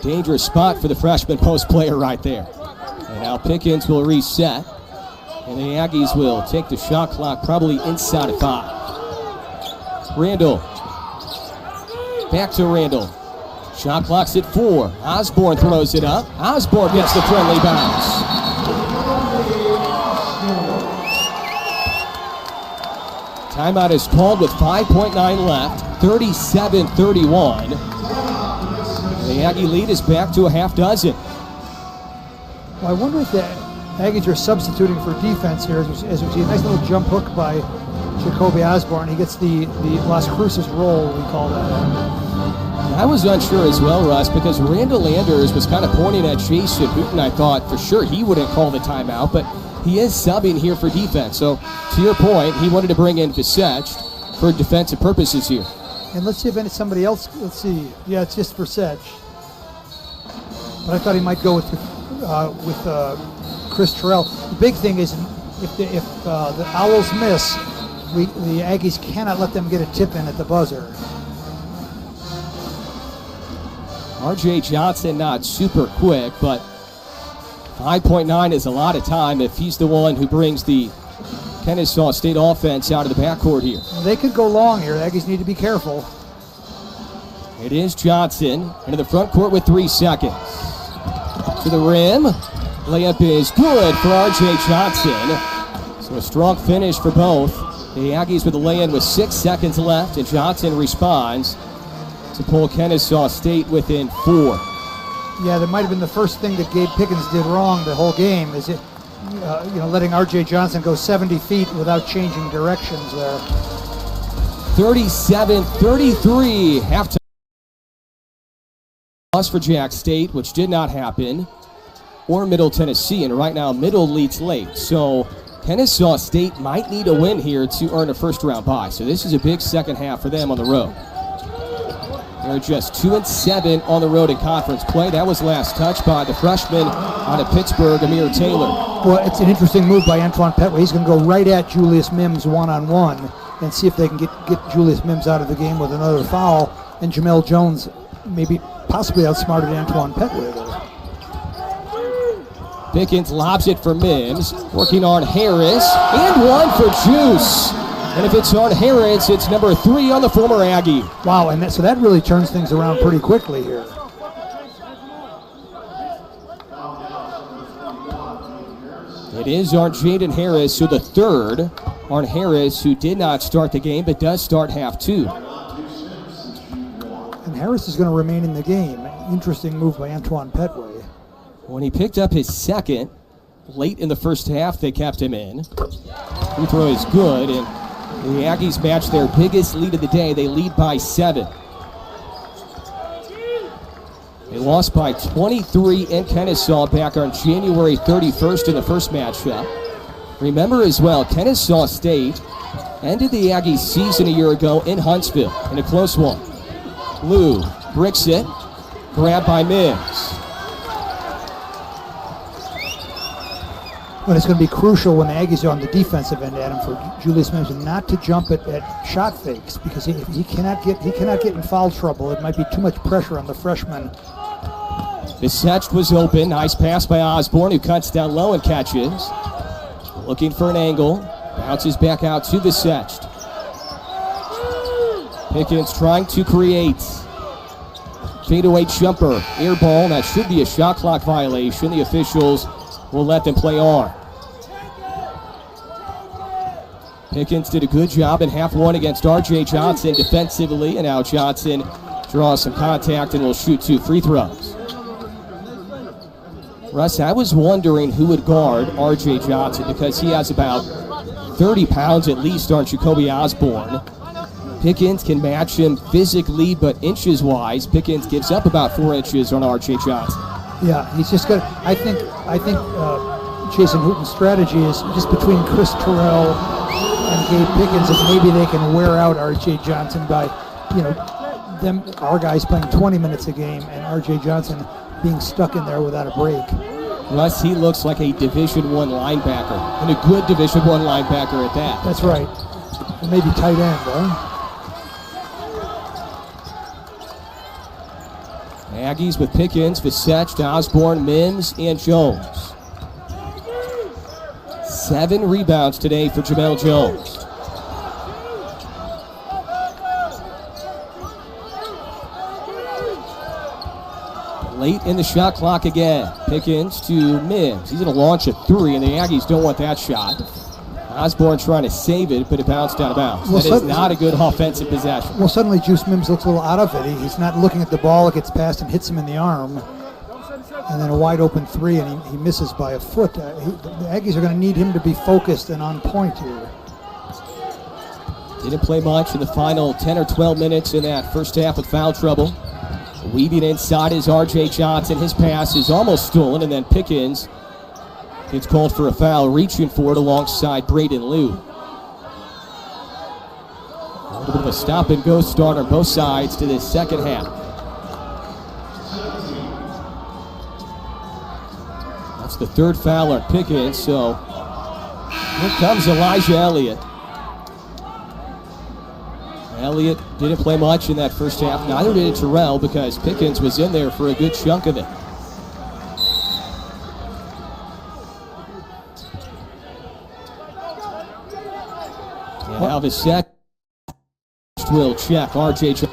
Dangerous spot for the freshman post player right there. And now Pickens will reset. And the Aggies will take the shot clock probably inside of 5. Randall. Back to Randall. Shot clock's at 4. Osborne throws it up. Osborne gets the friendly bounce. Timeout is called with 5.9 left. 37-31. The Aggie lead is back to a half dozen. Well, I wonder if the Aggies are substituting for defense here. As we see, a nice little jump hook by Jacoby Osborne. He gets the Las Cruces roll, we call that. I was unsure as well, Russ, because Randall Anders was kind of pointing at Jason Hooten. I thought for sure he wouldn't call the timeout, but he is subbing here for defense. So, to your point, he wanted to bring in Visech for defensive purposes here. And let's see if it's somebody else. Let's see. Yeah, it's just Visech. But I thought he might go with Chris Terrell. The big thing is if the Owls miss, the Aggies cannot let them get a tip in at the buzzer. R.J. Johnson not super quick, but 5.9 is a lot of time if he's the one who brings the Kennesaw State offense out of the backcourt here. They could go long here. The Aggies need to be careful. It is Johnson into the front court with 3 seconds. To the rim. Layup is good for R.J. Johnson. So a strong finish for both. The Aggies with the lay-in with 6 seconds left, and Johnson responds to pull Kennesaw State within 4. Yeah, that might have been the first thing that Gabe Pickens did wrong the whole game, is it, letting R.J. Johnson go 70 feet without changing directions there. 37-33 halftime loss for Jack State, which did not happen, or Middle Tennessee, and right now Middle leads late. So Kennesaw State might need a win here to earn a first-round bye. So this is a big second half for them on the road. They're just 2-7 on the road in conference play. That was last touch by the freshman out of Pittsburgh, Amir Taylor. Well, it's an interesting move by Antoine Petway. He's going to go right at Julius Mims one-on-one and see if they can get Julius Mims out of the game with another foul. And Jamel Jones maybe possibly outsmarted Antoine Petway there. Pickens lobs it for Mims, working on Harris, and one for Juice. And if it's on Harris, it's number 3 on the former Aggie. Wow, and so that really turns things around pretty quickly here. It is on Jaden Harris, so the third on Harris, who did not start the game, but does start half 2. And Harris is going to remain in the game. Interesting move by Antoine Petway. When he picked up his second, late in the first half, they kept him in. Free throw is good, and the Aggies match their biggest lead of the day. They lead by 7. They lost by 23 in Kennesaw back on January 31st in the first matchup. Remember as well, Kennesaw State ended the Aggies season a year ago in Huntsville in a close one. Lou bricks it, grabbed by Mims. But it's going to be crucial when the Aggies are on the defensive end, Adam, for Julius Mims not to jump at shot fakes, because he cannot get in foul trouble. It might be too much pressure on the freshman. Visech was open. Nice pass by Osborne, who cuts down low and catches. Looking for an angle. Bounces back out to Visech. Pickens trying to create. Fadeaway jumper. Air ball. That should be a shot clock violation. The officials will let them play on. Pickens did a good job in half 1 against R.J. Johnson defensively, and now Johnson draws some contact and will shoot 2 free throws. Russ, I was wondering who would guard R.J. Johnson, because he has about 30 pounds at least on Jacoby Osborne. Pickens can match him physically, but inches-wise, Pickens gives up about 4 inches on R.J. Johnson. Yeah, he's just got. I think Jason Hooten's strategy is just between Chris Terrell and Gabe Pickens, is maybe they can wear out R.J. Johnson by, our guys playing 20 minutes a game and R.J. Johnson being stuck in there without a break. Russ, he looks like a Division I linebacker, and a good Division I linebacker at that. That's right. And maybe tight end, huh? Aggies with Pickens, Visech, Osborne, Mims, and Jones. 7 rebounds today for Jamel Jones. Late in the shot clock again. Pickens to Mims. He's going to launch a 3, and the Aggies don't want that shot. Osborne trying to save it, but it bounced out of bounds. That is not a good offensive possession. Well, suddenly Juice Mims looks a little out of it. He's not looking at the ball. It gets past and hits him in the arm. and then a wide open three, and he misses by a foot. The Aggies are going to need him to be focused and on point here. Didn't play much in the final 10 or 12 minutes in that first half with foul trouble. Weaving inside is R.J. Johnson. His pass is almost stolen, and then Pickens gets called for a foul, reaching for it alongside Braden Liu. A little bit of a stop-and-go start on both sides to this second half. That's the third foul on Pickens, so here comes Elijah Elliott. Elliott didn't play much in that first half. Neither did Terrell because Pickens was in there for a good chunk of it. And now Visek will check R.J. So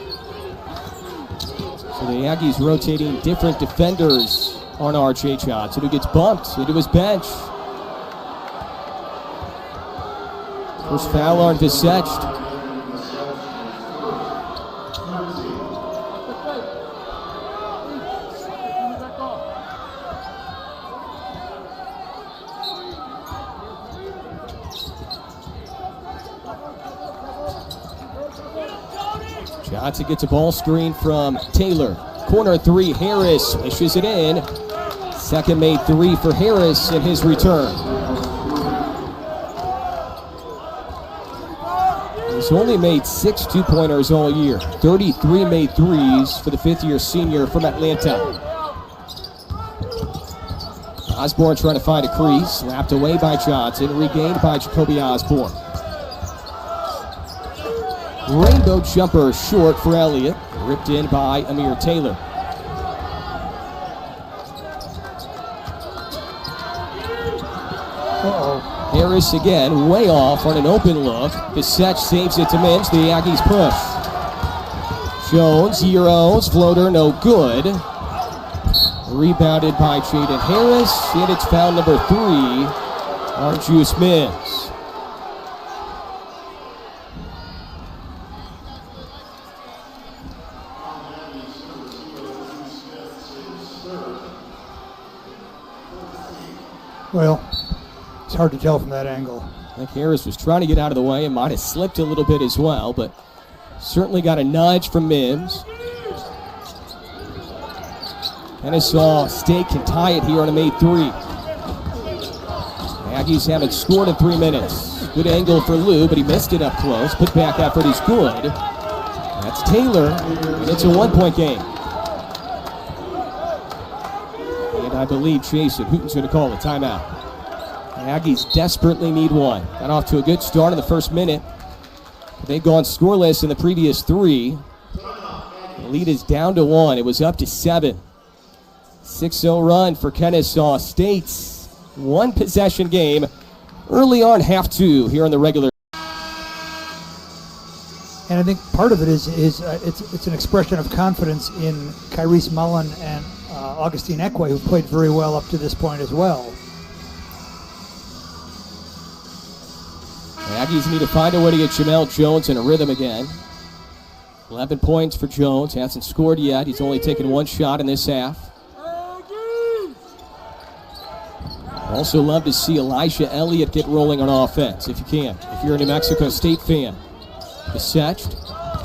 the Aggies rotating different defenders on R.J. Johnson, who gets bumped into his bench. First foul on Visek. Johnson gets a ball screen from Taylor. Corner three, Harris wishes it in. Second made three for Harris in his return. He's only made 6 two-pointers all year. 33 made threes for the fifth-year senior from Atlanta. Osborne trying to find a crease. Lapped away by Johnson. Regained by Jacoby Osborne. Rainbow jumper short for Elliott. Ripped in by Amir Taylor. Harris again, way off on an open look. Visek saves it to Mims. The Aggies push. Jones, zeros, floater, no good. Rebounded by Jaden Harris, and it's foul number 3, Arjuice Mims. Well, it's hard to tell from that angle. I think Harris was trying to get out of the way and might have slipped a little bit as well, but certainly got a nudge from Mims. Kennesaw State can tie it here on a made 3. Aggies haven't scored in 3 minutes. Good angle for Lou, but he missed it up close. Put back effort is good. That's Taylor, and it's a 1-point game. And I believe Jason Hooten's going to call the timeout. The Aggies desperately need one. Got off to a good start in the first minute. They've gone scoreless in the previous 3. The lead is down to 1. It was up to 7. 6-0 run for Kennesaw State's 1-possession game early on half 2 here on the regular. And I think part of it is it's an expression of confidence in Kyrese Mullen and Augustine Ekwe, who've played very well up to this point as well. The Aggies need to find a way to get Jamel Jones in a rhythm again. 11 points for Jones. Hasn't scored yet. He's only taken 1 shot in this half. Also love to see Elijah Elliott get rolling on offense, if you can. If you're a New Mexico State fan. Visek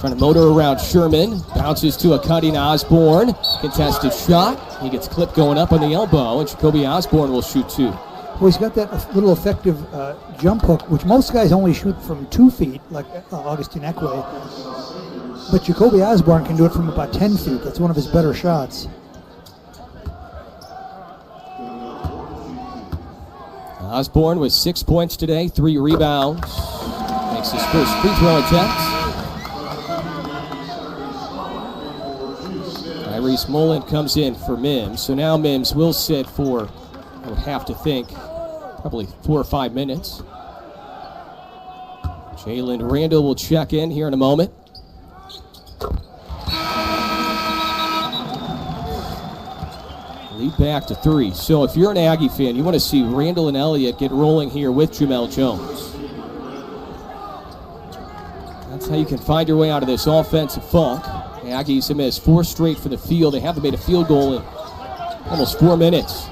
trying to motor around Sherman. Bounces to a cutting Osborne. Contested shot. He gets clipped going up on the elbow, and Jacoby Osborne will shoot 2. Well, he's got that little effective jump hook, which most guys only shoot from 2 feet, like Augustine Ekwe. But Jacoby Osborne can do it from about 10 feet. That's one of his better shots. Osborne with 6 points today, 3 rebounds. Makes his first free throw attempt. Tyrese Mullen comes in for Mims. So now Mims will sit for, I would have to think, probably 4 or 5 minutes. Jalen Randall will check in here in a moment. Lead back to 3. So if you're an Aggie fan, you want to see Randall and Elliott get rolling here with Jamel Jones. That's how you can find your way out of this offensive funk. The Aggies have missed 4 straight from the field. They haven't made a field goal in Almost 4 minutes.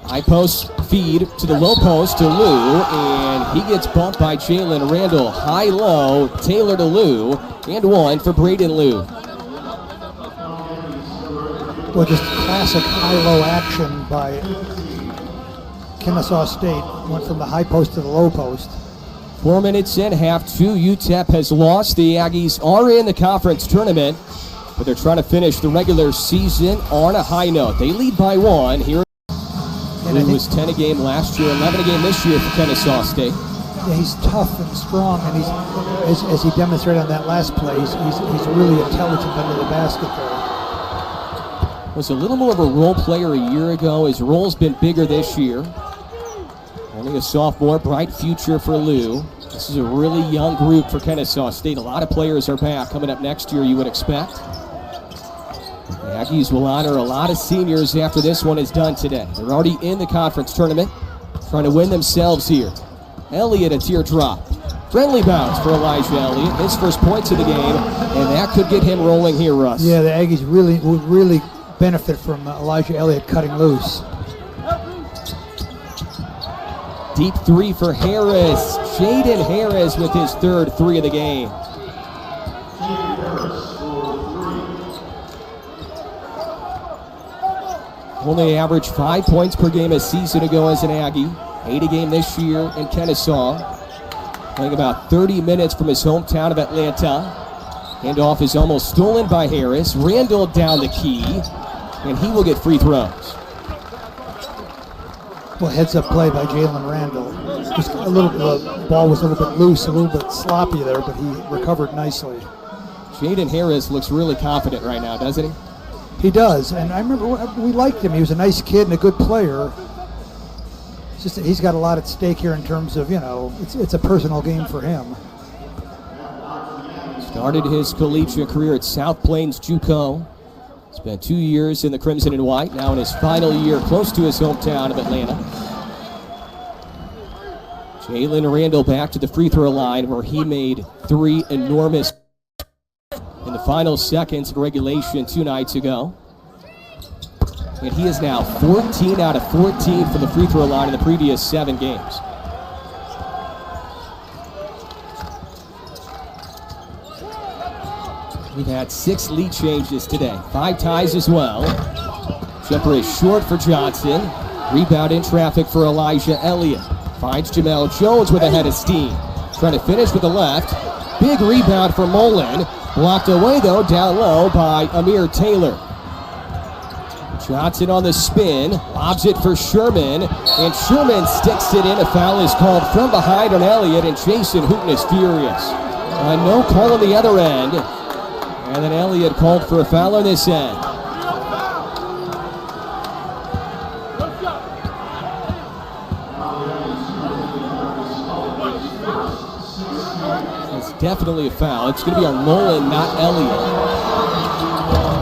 High post feed to the low post to Lou, and he gets bumped by Jalen Randall. High-low, Taylor to Lou, and one for Braden Lou. Well, just classic high-low action by Kennesaw State. Went from the high post to the low post. 4 minutes in, half two. UTEP has lost. The Aggies are in the conference tournament, but they're trying to finish the regular season on a high note. They lead by one here. Lou was 10 a game last year, 11 a game this year for Kennesaw State. Yeah, he's tough and strong, and he's, as he demonstrated on that last play, he's really intelligent under the basket there. Was a little more of a role player a year ago. His role's been bigger this year. Only a sophomore, bright future for Lou. This is a really young group for Kennesaw State. A lot of players are back coming up next year, you would expect. The Aggies will honor a lot of seniors after this one is done today. They're already in the conference tournament, trying to win themselves here. Elliott, a teardrop. Friendly bounce for Elijah Elliott. His first points of the game, and that could get him rolling here, Russ. Yeah, the Aggies would really benefit from Elijah Elliott cutting loose. Deep three for Harris. Jaden Harris with his third three of the game. Only averaged 5 points per game a season ago as an Aggie. 8 a game this year in Kennesaw. Playing about 30 minutes from his hometown of Atlanta. Handoff is almost stolen by Harris. Randall down the key, and he will get free throws. Well, heads-up play by Jalen Randall. Just a little bit, the ball was a little bit loose, a little bit sloppy there, but he recovered nicely. Jaden Harris looks really confident right now, doesn't he? He does, and I remember we liked him. He was a nice kid and a good player. It's just that he's got a lot at stake here in terms of, it's a personal game for him. Started his collegiate career at South Plains JUCO. Spent 2 years in the Crimson and White, now in his final year close to his hometown of Atlanta. Jalen Randall back to the free throw line where he made 3 enormous in the final seconds of regulation 2 nights ago. And he is now 14 out of 14 from the free throw line in the previous 7 games. We've had 6 lead changes today, 5 ties as well. Jumper is short for Johnson. Rebound in traffic for Elijah Elliott. Finds Jamel Jones with a head of steam. Trying to finish with the left. Big rebound for Mullen. Blocked away though, down low by Amir Taylor. Johnson on the spin, lobs it for Sherman, and Sherman sticks it in. A foul is called from behind on Elliott, and Jason Hooten is furious. No call on the other end. And then Elliott called for a foul on this end. It's definitely a foul. It's going to be on Mullen, not Elliott.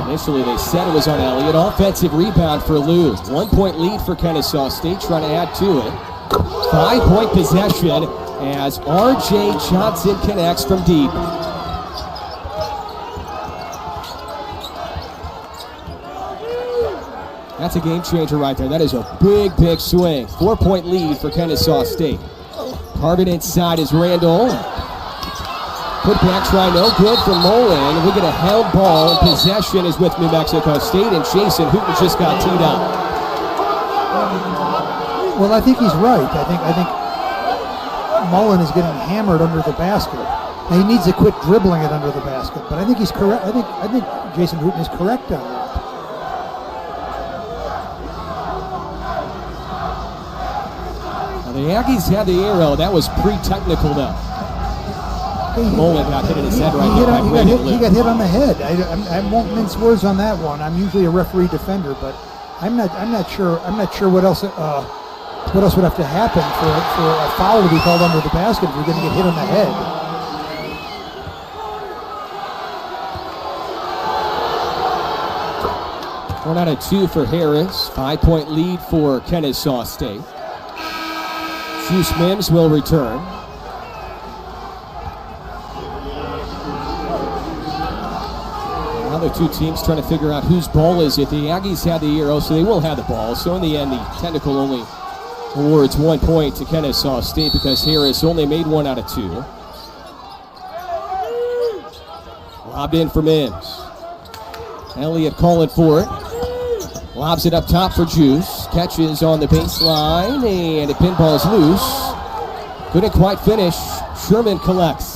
Initially, they said it was on Elliott. Offensive rebound for Lou. 1 point lead for Kennesaw State, trying to add to it. 5-point possession as R.J. Johnson connects from deep. That's a game changer right there. That is a big, big swing. 4-point lead for Kennesaw State. Carving inside is Randall. Put back try, no good for Mullen. We get a held ball. Possession is with New Mexico State, and Jason Hooten just got teed up. Well, I think he's right. I think Mullen is getting hammered under the basket. Now, he needs to quit dribbling it under the basket, but I think he's correct. I think Jason Hooten is correct on that. Now, the Aggies had the arrow. That was pre-technical though. Mullen got hit in his head right there. He got hit on the head. I won't mince words on that one. I'm usually a referee defender, but I'm not sure what else would have to happen for a foul to be called under the basket if you're going to get hit on the head. One out of 2 for Harris. 5-point lead for Kennesaw State. Juice Mims will return. Now the two teams trying to figure out whose ball is it. The Aggies have the arrow, so they will have the ball. So in the end, the technical only awards 1 point to Kennesaw State because Harris only made 1 out of 2. Lobbed in for Mims. Elliott calling for it. Lobs it up top for Juice. Catches on the baseline, and it pinballs loose. Couldn't quite finish. Sherman collects.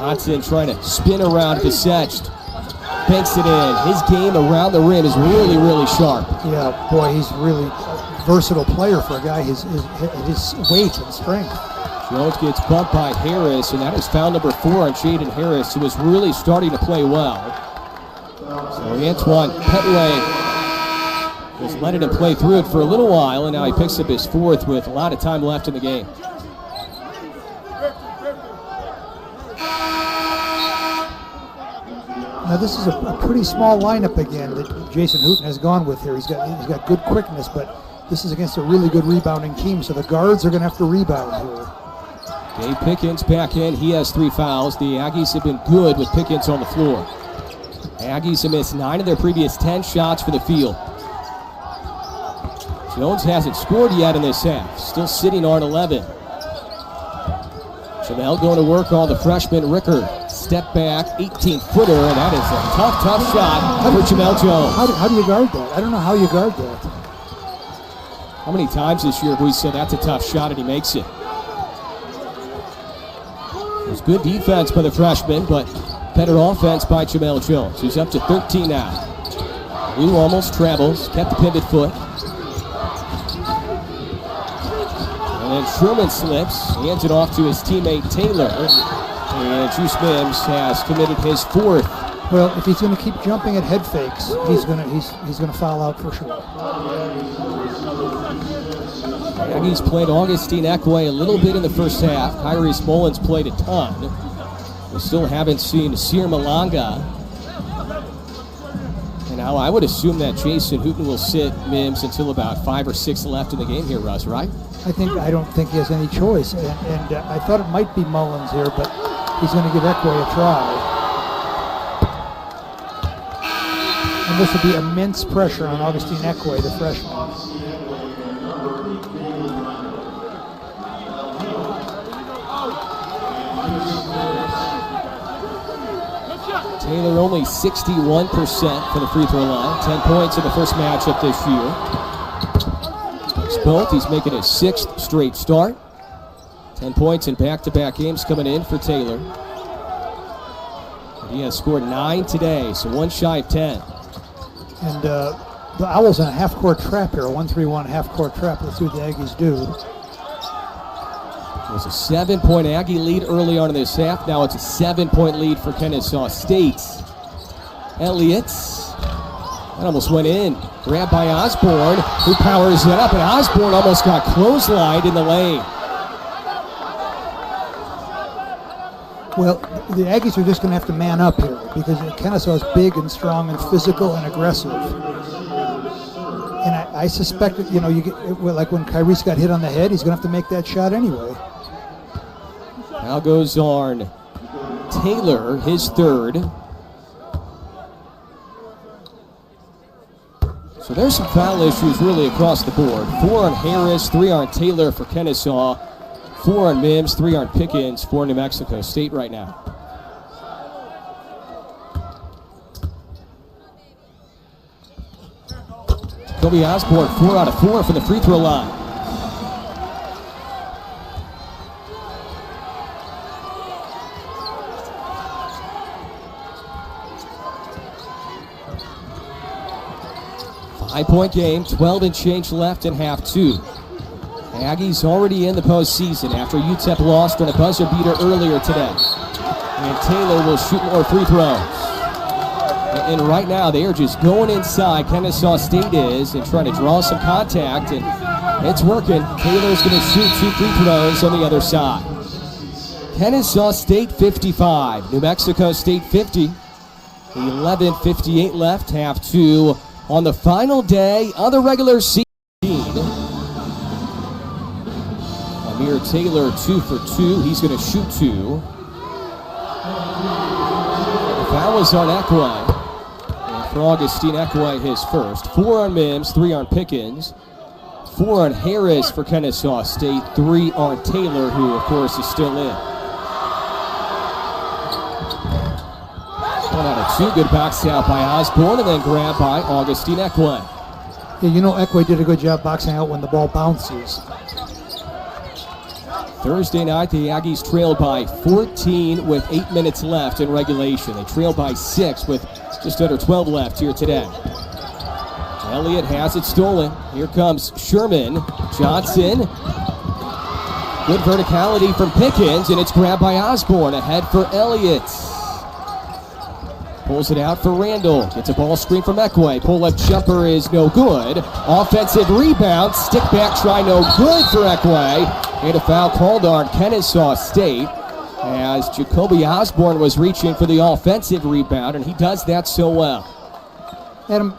Johnson trying to spin around Gassetched. Banks it in. His game around the rim is really, really sharp. Yeah, boy, he's really a versatile player for a guy his weight and strength. Jones gets bumped by Harris, and that is foul number 4 on Jaden Harris, who is really starting to play well. So Antoine Petway was letting him play through it for a little while, and now he picks up his 4th with a lot of time left in the game. Now this is a pretty small lineup again that Jason Hooten has gone with here. He's got good quickness, but this is against a really good rebounding team, so the guards are going to have to rebound here. Dave Pickens back in. He has 3 fouls. The Aggies have been good with Pickens on the floor. Aggies have missed 9 of their previous 10 shots for the field. Jones hasn't scored yet in this half. Still sitting on 11. Jamel going to work on the freshman Rickard. Step back, 18-footer, and that is a tough shot for Jamel Jones. How do you guard that? I don't know how you guard that. How many times this year have we said that's a tough shot and he makes it? It was good defense by the freshman, but better offense by Jamel Jones, who's up to 13 now. Lou almost travels, kept the pivot foot. And then Truman slips, hands it off to his teammate Taylor. And Juice Mims has committed his 4th. Well, if he's going to keep jumping at head fakes, he's going to foul out for sure. Aggies played Augustine Ekwe a little bit in the first half. Kyrie Mullins played a ton. We still haven't seen Sir Malanga. And now I would assume that Jason Hooten will sit Mims until about 5 or 6 left in the game here, Russ, right? I don't think he has any choice. And I thought it might be Mullins here, but he's going to give Ekwe a try. And this will be immense pressure on Augustine Ekwe, the freshman. Taylor only 61% for the free throw line. 10 points in the first matchup this year. Both, he's making his 6th straight start. 10 points in back-to-back games coming in for Taylor. And he has scored 9 today, so 1 shy of 10. And the Owls in a half-court trap here, a 1-3-1 half-court trap. Let's see what the Aggies do. It was a 7-point Aggie lead early on in this half. Now it's a 7-point lead for Kennesaw State. Elliott, that almost went in. Grabbed by Osborne, who powers it up, and Osborne almost got clotheslined in the lane. Well, the Aggies are just going to have to man up here because Kennesaw is big and strong and physical and aggressive. And I suspect that, like when Kyrie's got hit on the head, he's going to have to make that shot anyway. Now goes on Taylor, his 3rd. So there's some foul issues really across the board. 4 on Harris, 3 on Taylor for Kennesaw, 4 on Mims, 3 on Pickens for New Mexico State right now. Kobe Osborne, 4 out of 4 from the free throw line. Five-point game, 12 and change left in half 2. Aggies already in the postseason after UTEP lost on a buzzer beater earlier today. And Taylor will shoot more free throws. And right now they are just going inside, Kennesaw State is, and trying to draw some contact, and it's working. Taylor's going to shoot 2 free throws on the other side. Kennesaw State 55, New Mexico State 50. 11:58 left, half 2 on the final day of the regular season. Amir Taylor 2 for 2. He's going to shoot 2. Foul was on Ekway. And for Augustine Ekway, his first. 4 on Mims, 3 on Pickens. 4 on Harris for Kennesaw State. 3 on Taylor, who, of course, is still in. 1 out of 2. Good box out by Osborne, and then grabbed by Augustine Ekway. Yeah, you know Ekway did a good job boxing out when the ball bounces. Thursday night, the Aggies trailed by 14 with 8 minutes left in regulation. They trailed by 6 with just under 12 left here today. Elliott has it stolen. Here comes Sherman. Johnson. Good verticality from Pickens, and it's grabbed by Osborne. Ahead for Elliott. Pulls it out for Randall. Gets a ball screen from Ekway. Pull-up jumper is no good. Offensive rebound. Stick back try no good for Ekway. And a foul called on Kennesaw State as Jacoby Osborne was reaching for the offensive rebound, and he does that so well. Adam,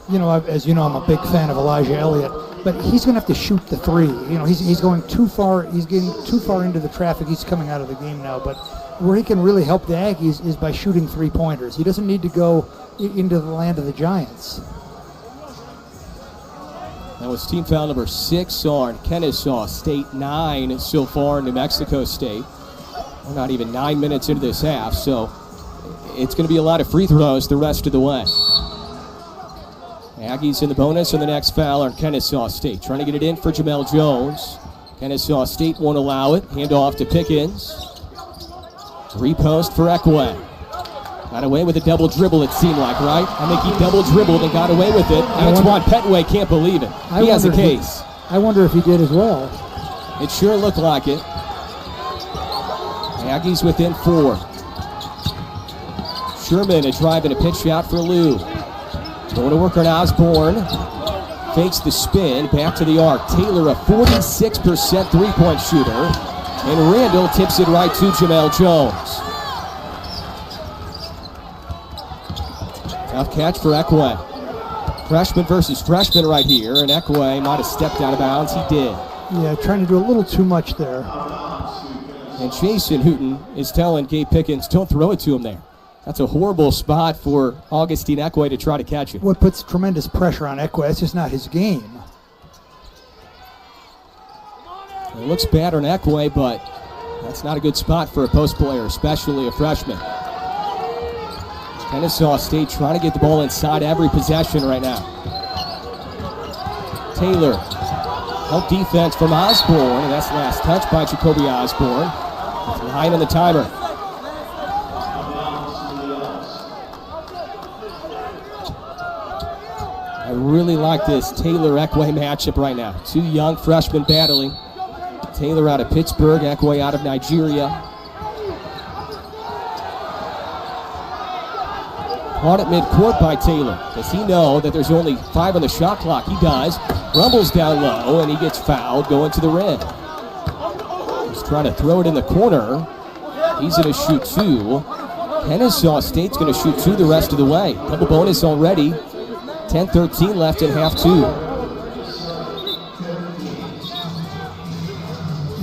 you know, as you know, I'm a big fan of Elijah Elliott, but he's going to have to shoot the 3. You know, he's going too far. He's getting too far into the traffic. He's coming out of the game now, but where he can really help the Aggies is by shooting 3-pointers. He doesn't need to go into the land of the Giants. That was team foul number 6 on Kennesaw State, 9 so far in New Mexico State. We're not even 9 minutes into this half, so it's going to be a lot of free throws the rest of the way. Aggies in the bonus on the next foul on Kennesaw State. Trying to get it in for Jamel Jones. Kennesaw State won't allow it. Hand off to Pickens. Repost for Ekway. Got away with a double dribble, it seemed like, right? I think he double dribbled and got away with it. Antoine Petway can't believe it. He has a case. I wonder if he did as well. It sure looked like it. Aggies within 4. Sherman a drive and a pitch out for Lou. Going to work on Osborne. Fakes the spin. Back to the arc. Taylor, a 46% three-point shooter. And Randall tips it right to Jamel Jones. Tough catch for Ekway. Freshman versus freshman right here. And Ekway might have stepped out of bounds. He did. Yeah, trying to do a little too much there. And Jason Hooten is telling Gabe Pickens, don't throw it to him there. That's a horrible spot for Augustine Ekway to try to catch it. What puts tremendous pressure on Ekway. That's just not his game. It looks bad on Ekway, but that's not a good spot for a post player, especially a freshman. Kennesaw State trying to get the ball inside every possession right now. Taylor. Help defense from Osborne, and that's last touch by Jacoby Osborne. With 9 on the timer. I really like this Taylor-Ekway matchup right now. 2 young freshmen battling. Taylor out of Pittsburgh, Ekway out of Nigeria. Caught at midcourt by Taylor. Does he know that there's only 5 on the shot clock? He does. Rumbles down low, and he gets fouled going to the rim. He's trying to throw it in the corner. He's going to shoot 2. Kennesaw State's going to shoot 2 the rest of the way. Double bonus already. 10-13 left in half 2.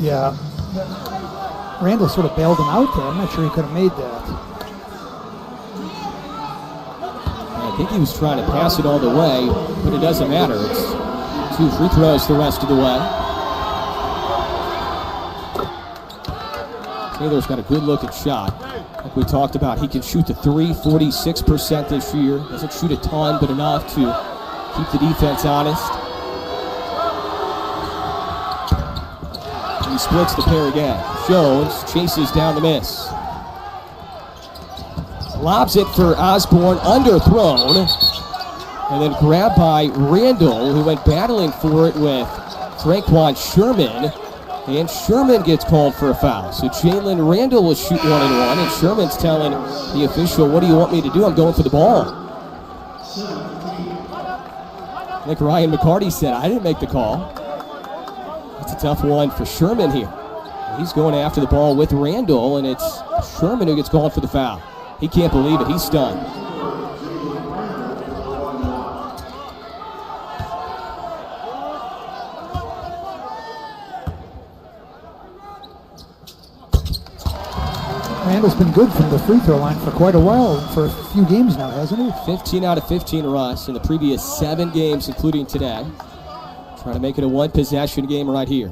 Yeah. Randall sort of bailed him out there. I'm not sure he could have made that. I think he was trying to pass it all the way, but it doesn't matter. It's 2 free throws the rest of the way. Taylor's got a good looking shot. Like we talked about, he can shoot the 3, 46% this year. Doesn't shoot a ton, but enough to keep the defense honest. And he splits the pair again. Jones chases down the miss. Lobs it for Osborne, underthrown. And then grabbed by Randall, who went battling for it with Franquan Sherman. And Sherman gets called for a foul. So Jalen Randall will shoot 1-and-1, and Sherman's telling the official, what do you want me to do? I'm going for the ball. Like Ryan McCarty said, I didn't make the call. That's a tough one for Sherman here. He's going after the ball with Randall, and it's Sherman who gets called for the foul. He can't believe it. He's stunned. Randall's been good from the free throw line for quite a while, for a few games now, hasn't he? 15 out of 15, Russ, in the previous 7 games, including today. Trying to make it a one-possession game right here.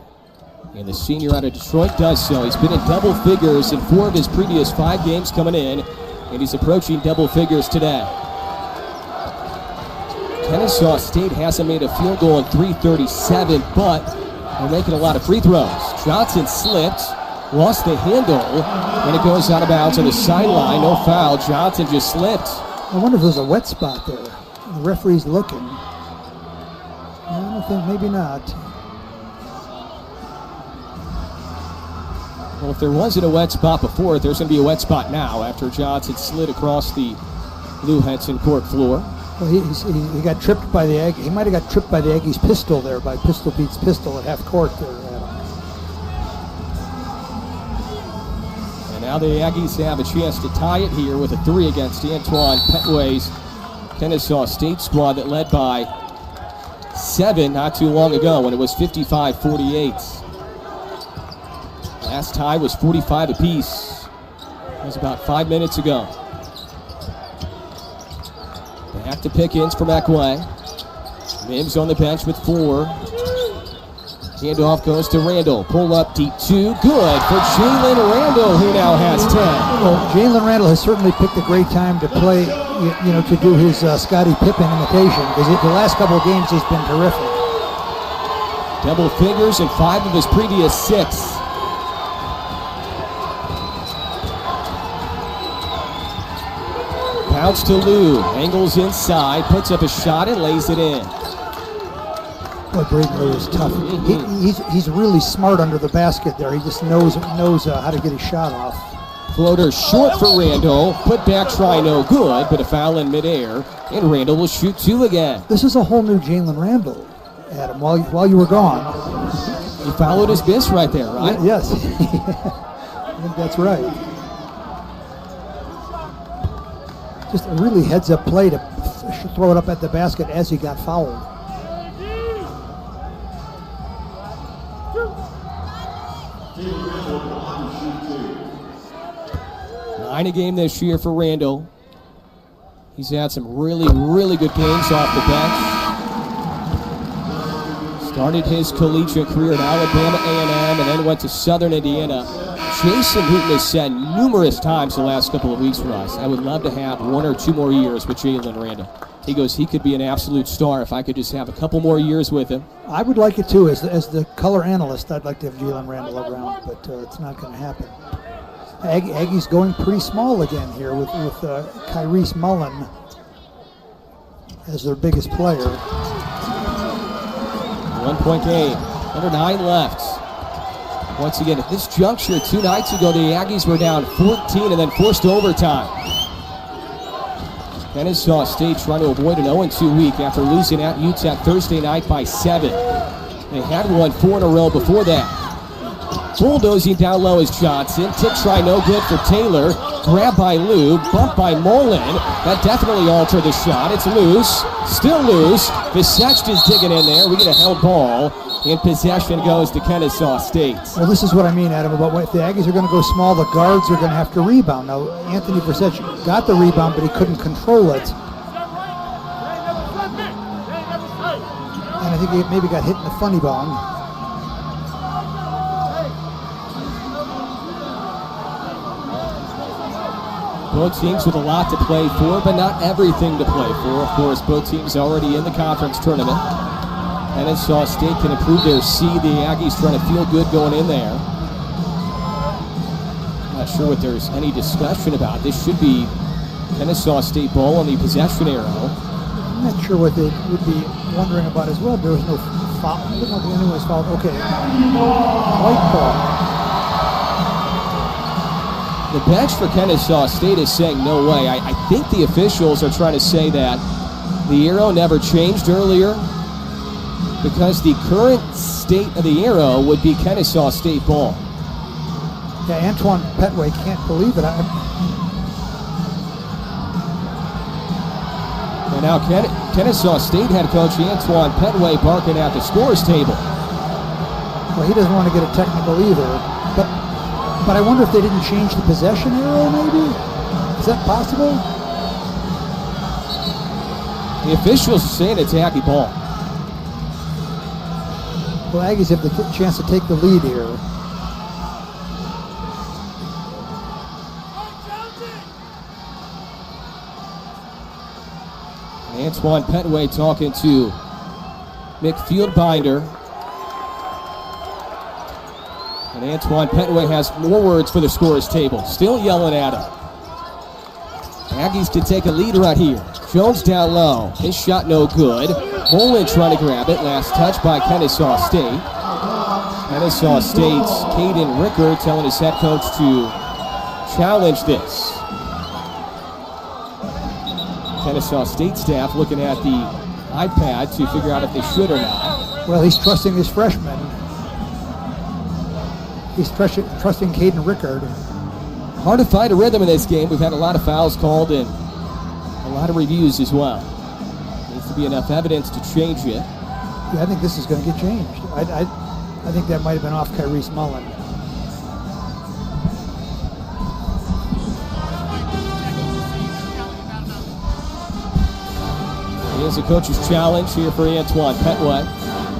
And the senior out of Detroit does so. He's been in double figures in 4 of his previous 5 games coming in, and he's approaching double figures today. Kennesaw State hasn't made a field goal in 3:37, but they're making a lot of free throws. Johnson slipped, lost the handle, and it goes out of bounds on the sideline. No foul. Johnson just slipped. I wonder if there's a wet spot there. The referee's looking. I don't think, maybe not. Well, if there wasn't a wet spot before, there's going to be a wet spot now after Johnson slid across the Lou Henson court floor. Well, he got tripped by the Aggies. He might have got tripped by the Aggies' pistol there, by Pistol Beats Pistol at half court there. And now the Aggies have a chance to tie it here with a 3 against Antoine Petway's Kennesaw State squad that led by 7 not too long ago when it was 55-48. Last tie was 45 apiece. That was about 5 minutes ago. Back to Pickens from Ekway. Mims on the bench with 4. Handoff goes to Randall. Pull up deep 2. Good for Jalen Randall, who now has 10. Well, Jalen Randall has certainly picked a great time to play, to do his Scottie Pippen imitation, because the last couple of games he's been terrific. Double figures in 5 of his previous 6. Bounce to Lou, angles inside, puts up a shot and lays it in. Boy, Braden Lou is tough. He's really smart under the basket there. He just knows how to get his shot off. Floater short for Randall, put back try no good, but a foul in midair, and Randall will shoot 2 again. This is a whole new Jalen Randall, Adam, while you were gone. He followed his miss right there, right? Yes, I think that's right. Just a really heads-up play to throw it up at the basket as he got fouled. Nine a game this year for Randall. He's had some really, really good games off the bench. Started his collegiate career at Alabama A&M and then went to Southern Indiana. Jason Hooten has said numerous times the last couple of weeks for us, I would love to have 1 or 2 more years with Jalen Randall. He goes, he could be an absolute star if I could just have a couple more years with him. I would like it too. As the color analyst, I'd like to have Jalen Randall around, but it's not going to happen. Aggie's going pretty small again here with Kyrese Mullen as their biggest player. 1-point game, under 9 left. Once again, at this juncture 2 nights ago, the Aggies were down 14 and then forced overtime. Kennesaw State trying to avoid an 0-2 week after losing at UTEP Thursday night by 7. They had won 4 in a row before that. Bulldozing down low is Johnson. Tip try no good for Taylor. Grab by Lou. Bump by Mullen. That definitely altered the shot. It's loose. Still loose. Visech is digging in there. We get a held ball. And possession goes to Kennesaw State. Well, this is what I mean, Adam, about if the Aggies are going to go small, the guards are going to have to rebound. Now, Anthony Visech got the rebound, but he couldn't control it. And I think he maybe got hit in the funny bone. Both teams with a lot to play for, but not everything to play for. Of course, both teams already in the conference tournament. Kennesaw State can improve their seed. The Aggies trying to feel good going in there. Not sure what there's any discussion about. This should be Kennesaw State ball on the possession arrow. I'm not sure what they would be wondering about as well. There was no foul. I don't think anyone was fouled. Okay. White ball. The bench for Kennesaw State is saying no way. I think the officials are trying to say that the arrow never changed earlier, because the current state of the arrow would be Kennesaw State ball. Yeah, Antoine Petway can't believe it. And now Kennesaw State head coach Antoine Petway barking at the scorer's table. Well, he doesn't want to get a technical either. But But I wonder if they didn't change the possession arrow, maybe? Is that possible? The officials are saying it's an Aggie ball. Well, Aggies have the chance to take the lead here. Antoine Petway talking to Mick Fieldbinder. And Antoine Petway has more words for the scorer's table. Still yelling at him. Aggies can take a lead right here. Jones down low. His shot no good. Mullen trying to grab it. Last touch by Kennesaw State. Kennesaw State's Caden Ricker telling his head coach to challenge this. Kennesaw State staff looking at the iPad to figure out if they should or not. Well, he's trusting his freshman. He's trusting Caden Rickard. Hard to find a rhythm in this game. We've had a lot of fouls called and a lot of reviews as well. Needs to be enough evidence to change it. Yeah, I think this is going to get changed. I think that might have been off Kyrese Mullen. Here's a coach's challenge here for Antoine Petway.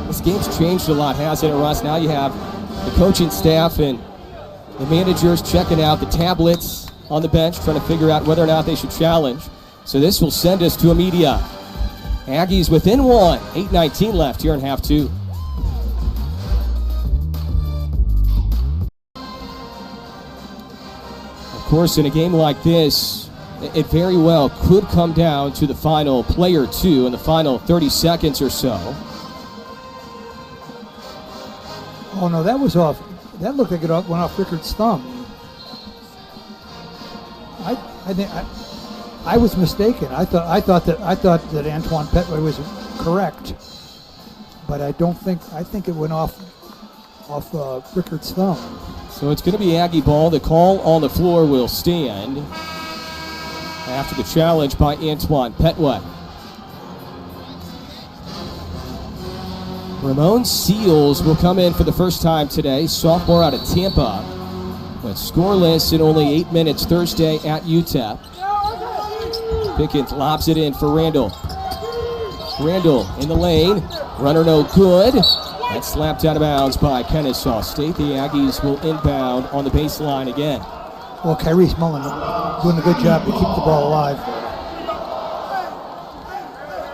This game's changed a lot, hasn't it, Russ? Now you have the coaching staff and the managers checking out the tablets on the bench, trying to figure out whether or not they should challenge. So this will send us to a media. Aggies within one. 8:19 left here in half two. Of course, in a game like this, it very well could come down to the final play or two in the final 30 seconds or so. Oh no, that was off. That looked like it went off Rickard's thumb. I think I was mistaken. I thought that Antoine Petway was correct, but I think it went off Rickard's thumb. So it's going to be Aggie ball. The call on the floor will stand after the challenge by Antoine Petway. Ramon Seals will come in for the first time today, sophomore out of Tampa, but scoreless in only 8 minutes Thursday at UTEP. Pickens lobs it in for Randall. Randall in the lane, runner no good. That's slapped out of bounds by Kennesaw State. The Aggies will inbound on the baseline again. Well, Kyrese Mullen doing a good job to keep the ball alive.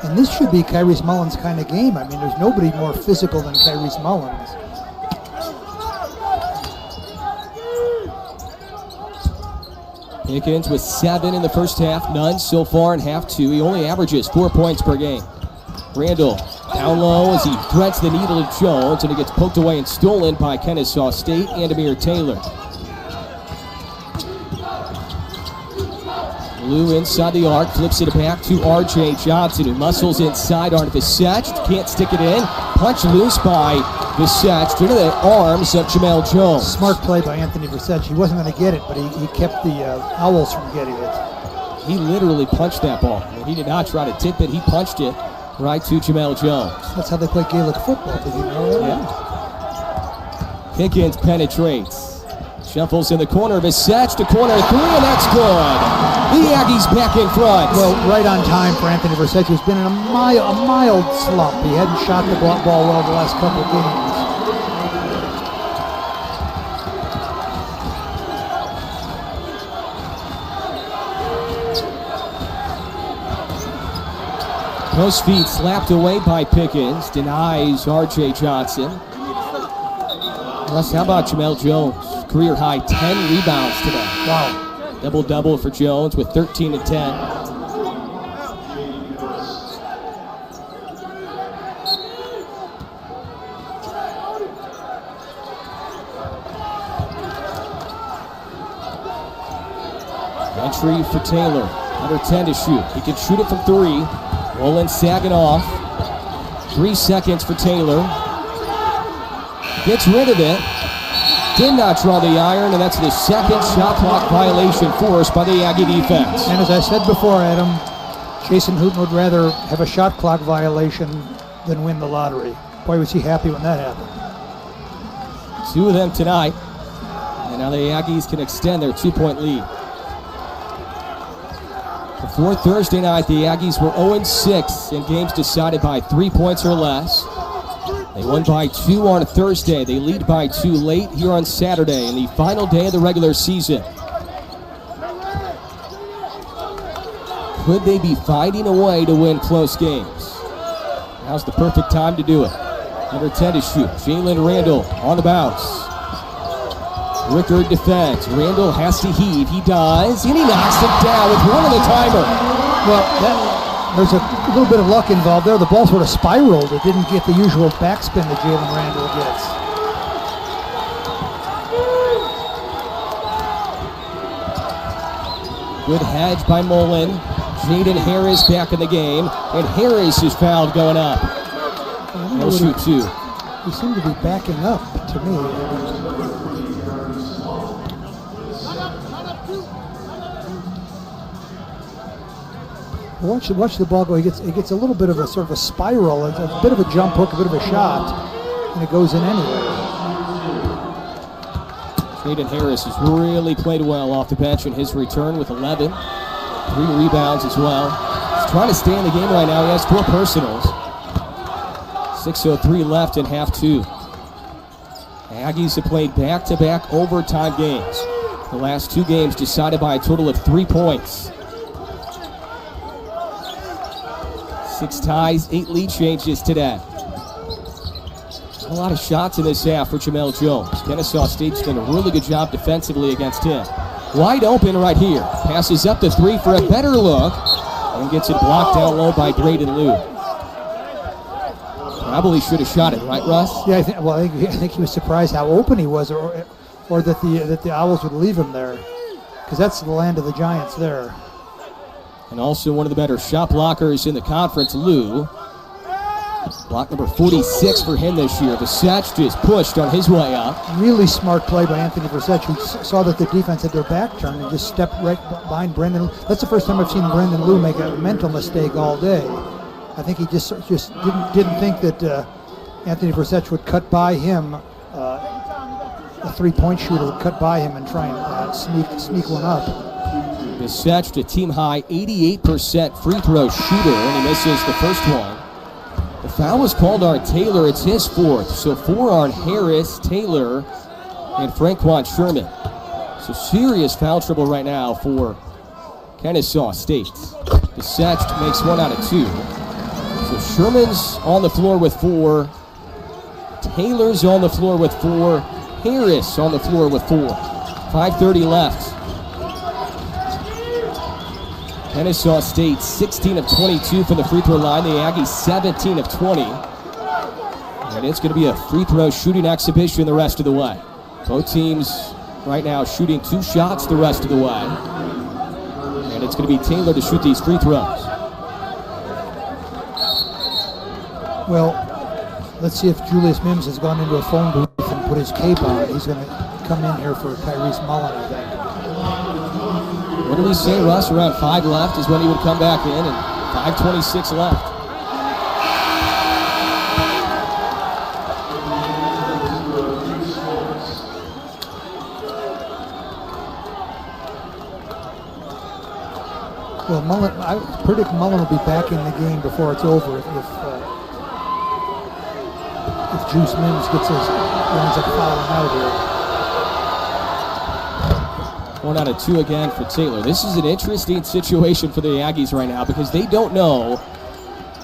And this should be Kyrese Mullen's kind of game. I mean, there's nobody more physical than Kyrese Mullins. Pickens with 7 in the first half, none so far in half two. He only averages 4 points per game. Randall down low as he threads the needle to Jones, and it gets poked away and stolen by Kennesaw State and Amir Taylor. Lou inside the arc, flips it back to R.J. Johnson, who muscles inside on Visage, can't stick it in. Punch loose by Visage into the arms of Jamel Jones. Smart play by Anthony Visage. He wasn't going to get it, but he kept the Owls from getting it. He literally punched that ball. I mean, he did not try to tip it. He punched it right to Jamel Jones. That's how they play Gaelic football. Did you know that? Yeah. Pickens penetrates. Shuffles in the corner. Visage to corner 3, and that's good. The Aggies back in front. Well, right on time for Anthony Visage, who's been in a mild slump. He hadn't shot the ball well the last couple of games. Post feet slapped away by Pickens. Denies R.J. Johnson. Russ, how about Jamel Jones? Career high 10 rebounds today. Wow. Double-double for Jones with 13 and 10. Entry for Taylor. Under 10 to shoot. He can shoot it from 3. Mullen sagging off. 3 seconds for Taylor. Gets rid of it. Did not draw the iron, and that's the second shot clock violation forced by the Aggie defense. And as I said before, Adam, Jason Hooten would rather have a shot clock violation than win the lottery. Boy, was he happy when that happened. 2 of them tonight. And now the Aggies can extend their 2-point lead. Before Thursday night, the Aggies were 0-6 in games decided by 3 points or less. They won by 2 on Thursday. They lead by 2 late here on Saturday in the final day of the regular season. Could they be finding a way to win close games? Now's the perfect time to do it. Number 10 to shoot. Jalen Randall on the bounce. Rickard defends. Randall has to heave. He does. And he knocks it down with one on the timer. Well, there's a little bit of luck involved there. The ball sort of spiraled. It didn't get the usual backspin that Jalen Randall gets. Good hedge by Mullen. Jaden Harris back in the game. And Harris is fouled going up. He'll shoot 2. He seemed to be backing up to me. Watch the ball go. He gets a little bit of a sort of a spiral. It's a bit of a jump hook, a bit of a shot, and it goes in anyway. Jaden Harris has really played well off the bench in his return with 11. 3 rebounds as well. He's trying to stay in the game right now. He has 4 personals. 6:03 left in half 2. The Aggies have played back-to-back overtime games. The last 2 games decided by a total of 3 points. 6 ties, 8 lead changes today. A lot of shots in this half for Jamel Jones. Kennesaw State's done a really good job defensively against him. Wide open right here. Passes up the 3 for a better look and gets it blocked down low by Braden Liu. Probably should have shot it, right, Russ? Yeah, I think he was surprised how open he was, or that the Owls would leave him there, because that's the land of the Giants there. And also one of the better shot blockers in the conference, Liu. Block number 46 for him this year. Visech just pushed on his way up. Really smart play by Anthony Visech, who saw that the defense had their back turned and just stepped right behind Brendan. That's the first time I've seen Brendan Liu make a mental mistake all day. I think he just didn't think that Anthony Visech would cut by him. A 3-point shooter would cut by him and try and sneak one up. Visech, a team-high 88% free throw shooter, and he misses the first one. The foul was called on Taylor. It's his 4th. So 4 on Harris, Taylor, and Franquan Sherman. So serious foul trouble right now for Kennesaw State. Visech makes 1 out of 2. So Sherman's on the floor with 4. Taylor's on the floor with 4. Harris on the floor with 4. 5:30 left. Kennesaw State 16 of 22 from the free throw line. The Aggies 17 of 20. And it's going to be a free throw shooting exhibition the rest of the way. Both teams right now shooting 2 shots the rest of the way. And it's going to be Taylor to shoot these free throws. Well, let's see if Julius Mims has gone into a phone booth and put his cape on. He's going to come in here for Tyrese Mullen, I think. What do we say, Russ? Around 5 left is when he would come back in, and 5:26 left. Well, Mullen, I predict Mullen will be back in the game before it's over if Juice Mims ends up fouling out here. 1 out of 2 again for Taylor. This is an interesting situation for the Aggies right now because they don't know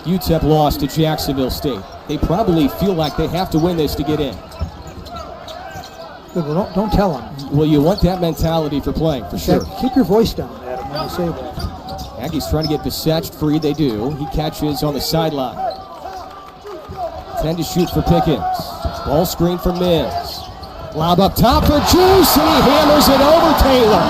UTEP lost to Jacksonville State. They probably feel like they have to win this to get in. Good, well, don't tell them. Well, you want that mentality for playing, for sure. Keep your voice down, Adam, when you say that. Aggies trying to get Visech free. They do. He catches on the sideline. 10 to shoot for Pickens. Ball screen for Mims. Lob up top for Juice, and he hammers it over Taylor.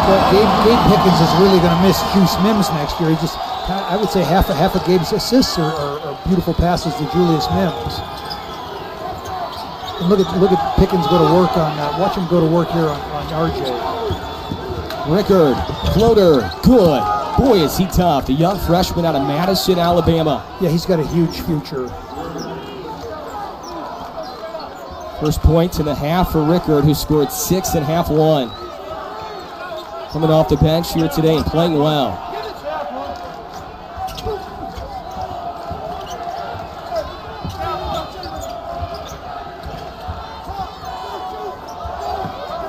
Well, Gabe Pickens is really going to miss Juice Mims next year. He just, I would say half of Gabe's assists are beautiful passes to Julius Mims. And look at Pickens go to work on that. Watch him go to work here on RJ. Rickard, floater, good. Boy, is he tough. The young freshman out of Madison, Alabama. Yeah, he's got a huge future. First point in the half for Rickard, who scored 6 in half one. Coming off the bench here today and playing well.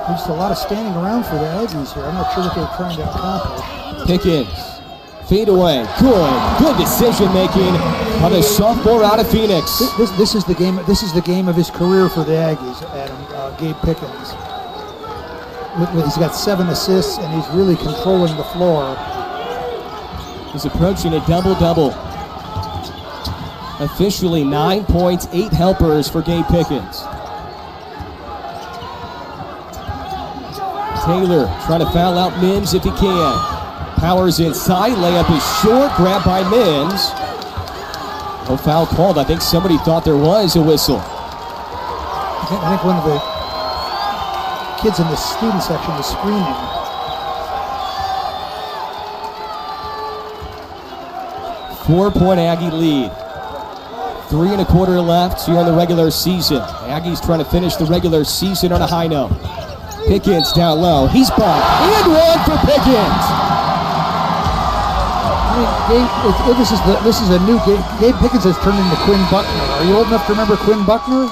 There's just a lot of standing around for the Aggies here. I'm not sure what they're trying to accomplish. Pickens, fade away, good decision making on the sophomore out of Phoenix. This is the game. This is the game of his career for the Aggies. Adam, Gabe Pickens. He's got 7 assists and he's really controlling the floor. He's approaching a double-double. Officially 9 points, 8 helpers for Gabe Pickens. Taylor trying to foul out Mims if he can. Powers inside, layup is short, grabbed by Mims. No foul called. I think somebody thought there was a whistle. I think one of the kids in the student section was screaming. Four-point Aggie lead. 3 1/4 left here in the regular season. Aggies trying to finish the regular season on a high note. Pickens down low. He's bumped. And one for Pickens. I mean, this is a new Gabe. Gabe Pickens has turned into Quinn Buckner. Are you old enough to remember Quinn Buckner?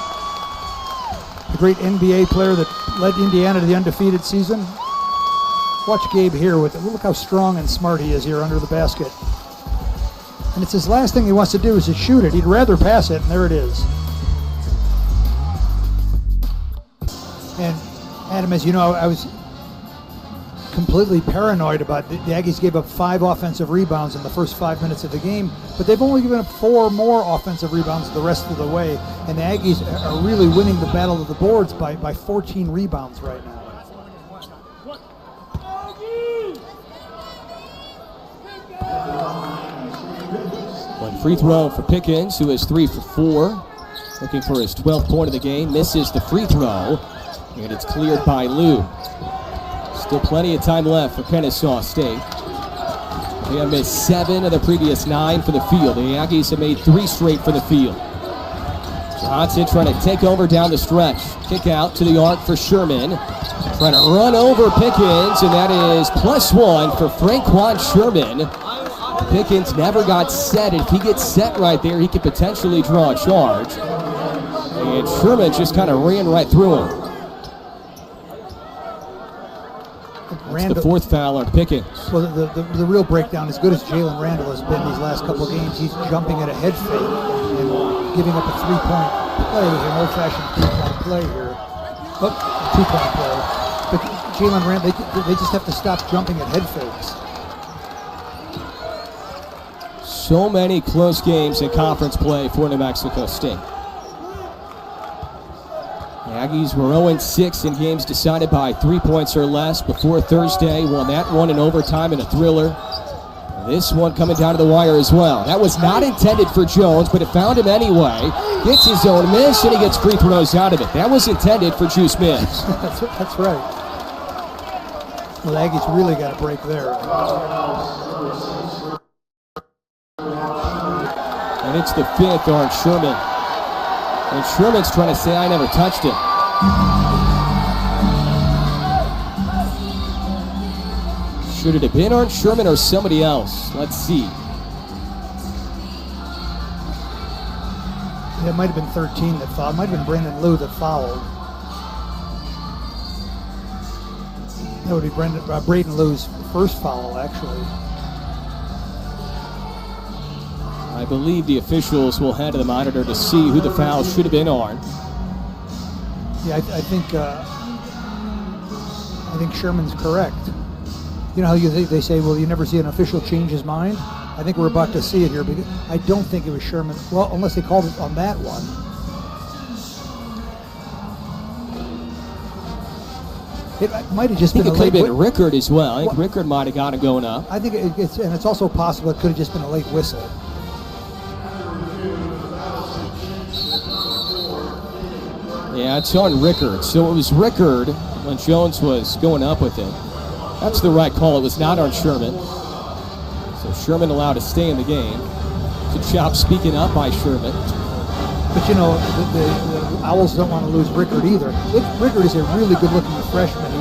The great NBA player that led Indiana to the undefeated season. Watch Gabe here with it. Look how strong and smart he is here under the basket. And it's his last thing he wants to do is to shoot it. He'd rather pass it, and there it is. And Adam, as you know, I was completely paranoid about the Aggies gave up 5 offensive rebounds in the first 5 minutes of the game, but they've only given up 4 more offensive rebounds the rest of the way, and the Aggies are really winning the battle of the boards by 14 rebounds right now. One free throw for Pickens, who is 3 for 4. Looking for his 12th point of the game. Misses the free throw, and it's cleared by Lou. Still plenty of time left for Kennesaw State. They have missed 7 of the previous 9 for the field. The Aggies have made 3 straight for the field. Johnson trying to take over down the stretch. Kick out to the arc for Sherman. Trying to run over Pickens, and that is +1 for Franquan Sherman. Pickens never got set. If he gets set right there, he could potentially draw a charge. And Sherman just kind of ran right through him. That's the 4th foul on Pickens. Well, the real breakdown, as good as Jalen Randall has been these last couple of games, he's jumping at a head fake and giving up a 3-point play, an old-fashioned 3-point play here. Oh, a 2-point play. But Jalen Randall, they just have to stop jumping at head fakes. So many close games in conference play for New Mexico State. The Aggies were 0-6 in games decided by 3 points or less before Thursday. Won that one in overtime in a thriller. This one coming down to the wire as well. That was not intended for Jones, but it found him anyway. Gets his own miss, and he gets free throws out of it. That was intended for Juice Mims. That's right. Well, the Aggies really got a break there. And it's the 5th on Sherman. And Sherman's trying to say, I never touched it. Should it have been on Sherman or somebody else? Let's see. Yeah, it might have been 13 that fouled. It might have been Brandon Liu that fouled. That would be Braden Liu's first foul, actually. I believe the officials will head to the monitor to see who the foul should have been on. Yeah, I think Sherman's correct. You know how they say, well, you never see an official change his mind? I think we're about to see it here, because I don't think it was Sherman. Well, unless they called it on that one. It might have just been a late. It could have been Rickard as well. I think Rickard might have got it going up. I think it's also possible it could have just been a late whistle. Yeah, it's on Rickard. So it was Rickard when Jones was going up with it. That's the right call. It was not on Sherman. So Sherman allowed to stay in the game. Good job speaking up by Sherman. But you know, the Owls don't want to lose Rickard either. Rickard is a really good-looking freshman. He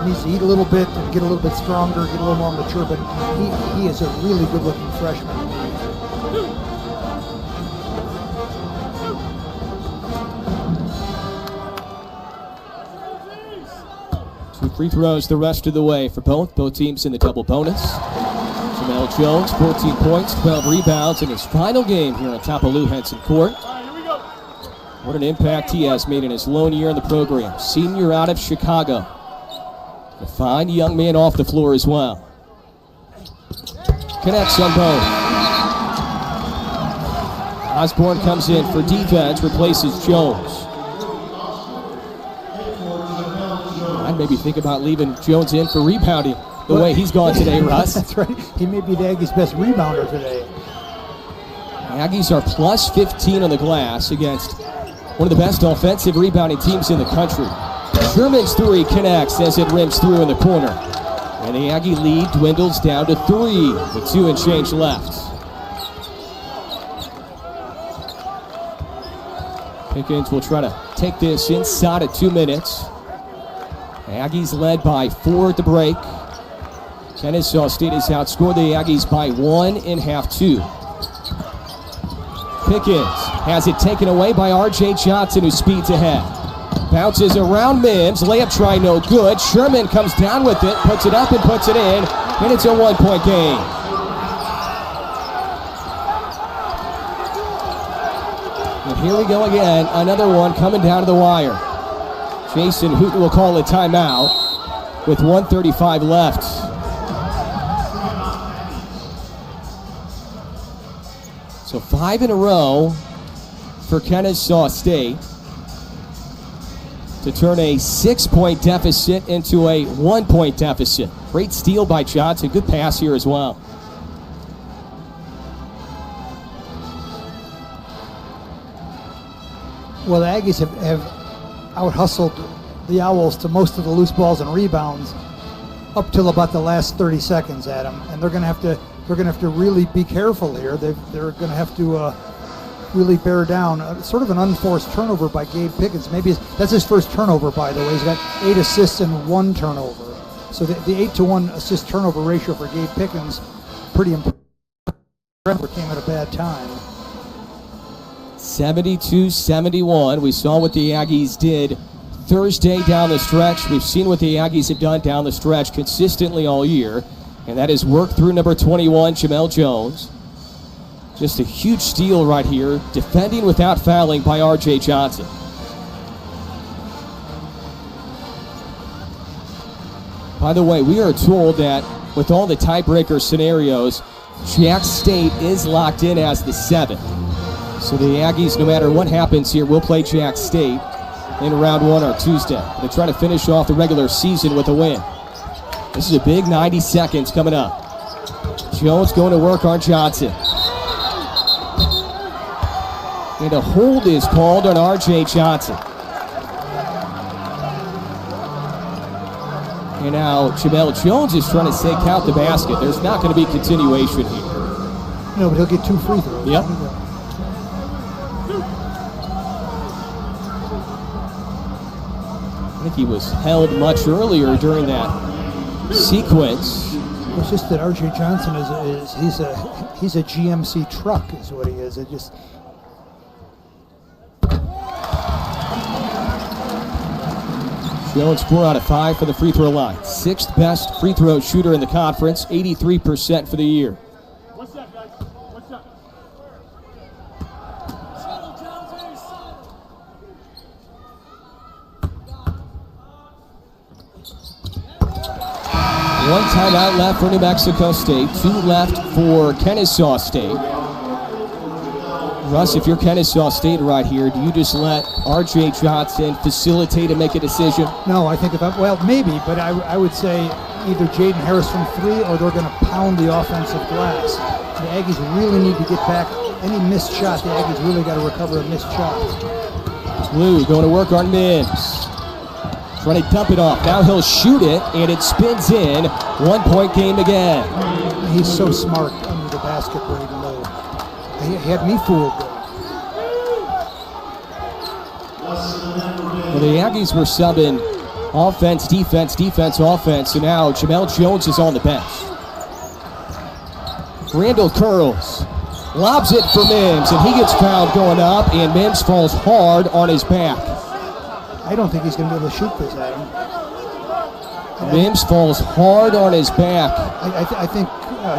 needs to eat a little bit and get a little bit stronger, get a little more mature. But he is a really good-looking freshman. 2 free throws the rest of the way for both teams in the double bonus. Jamel Jones, 14 points, 12 rebounds in his final game here on top of Lou Henson Court. What an impact he has made in his lone year in the program. Senior out of Chicago. A fine young man off the floor as well. Connects on both. Osborne comes in for defense, replaces Jones. I'd maybe think about leaving Jones in for rebounding the way he's gone today, Russ. That's right. He may be the Aggies' best rebounder today. Aggies are plus 15 on the glass against one of the best offensive rebounding teams in the country. Sherman's three connects as it rims through in the corner. And the Aggie lead dwindles down to 3 with 2 and change left. Pickens will try to take this inside of 2 minutes. Aggies led by 4 at the break. Kennesaw State has outscored the Aggies by 1 in half 2. Pickens has it taken away by R.J. Johnson, who speeds ahead. Bounces around Mims, layup try no good. Sherman comes down with it, puts it up and puts it in, and it's a 1-point game. And here we go again, another one coming down to the wire. Jason Hooten will call a timeout with 1:35 left. So 5 in a row for Kennesaw State to turn a 6-point deficit into a 1-point deficit. Great steal by Johnson. Good pass here as well. Well, the Aggies have out-hustled the Owls to most of the loose balls and rebounds up till about the last 30 seconds, Adam, and they're going to have to really be careful here. They're going to have to really bear down. Sort of an unforced turnover by Gabe Pickens. Maybe that's his first turnover, by the way. He's got 8 assists and 1 turnover. So the 8-to-1 assist turnover ratio for Gabe Pickens, pretty impressive. Came at a bad time. 72-71. We saw what the Aggies did Thursday down the stretch. We've seen what the Aggies have done down the stretch consistently all year, and that is work through number 21, Jamel Jones. Just a huge steal right here, defending without fouling by R.J. Johnson. By the way, we are told that with all the tiebreaker scenarios, Jack State is locked in as the 7th. So the Aggies, no matter what happens here, will play Jack State in round 1 on Tuesday. They try to finish off the regular season with a win. This is a big 90 seconds coming up. Jones going to work on Johnson. And a hold is called on R.J. Johnson. And now Jamel Jones is trying to say count the basket. There's not going to be continuation here. No, but he'll get 2 free throws. Yep. I think he was held much earlier during that sequence. It's just that R.J. Johnson he's a GMC truck is what he is. It just Jones 4 out of 5 for the free throw line. 6th best free throw shooter in the conference, 83% for the year. What's up, guys? What's up? One timeout left for New Mexico State. 2 left for Kennesaw State. Russ, if you're Kennesaw State right here, do you just let R.J. Johnson facilitate and make a decision? no. I think maybe, but I would say either Jaden Harris from 3 or they're going to pound the offensive glass. The Aggies really need to get back any missed shot. The Aggies really got to recover a missed shot. Blue going to work on Mims. Trying to dump it off. Now he'll shoot it, and it spins in. 1-point game again. He's so smart under the basket, Braden Lowe. He had me fooled. Well, the Aggies were subbing offense, defense, defense, offense, so now Jamel Jones is on the bench. Randall curls, lobs it for Mims, and he gets fouled going up, and Mims falls hard on his back. I don't think he's going to be able to shoot this at him. Mims falls hard on his back. I think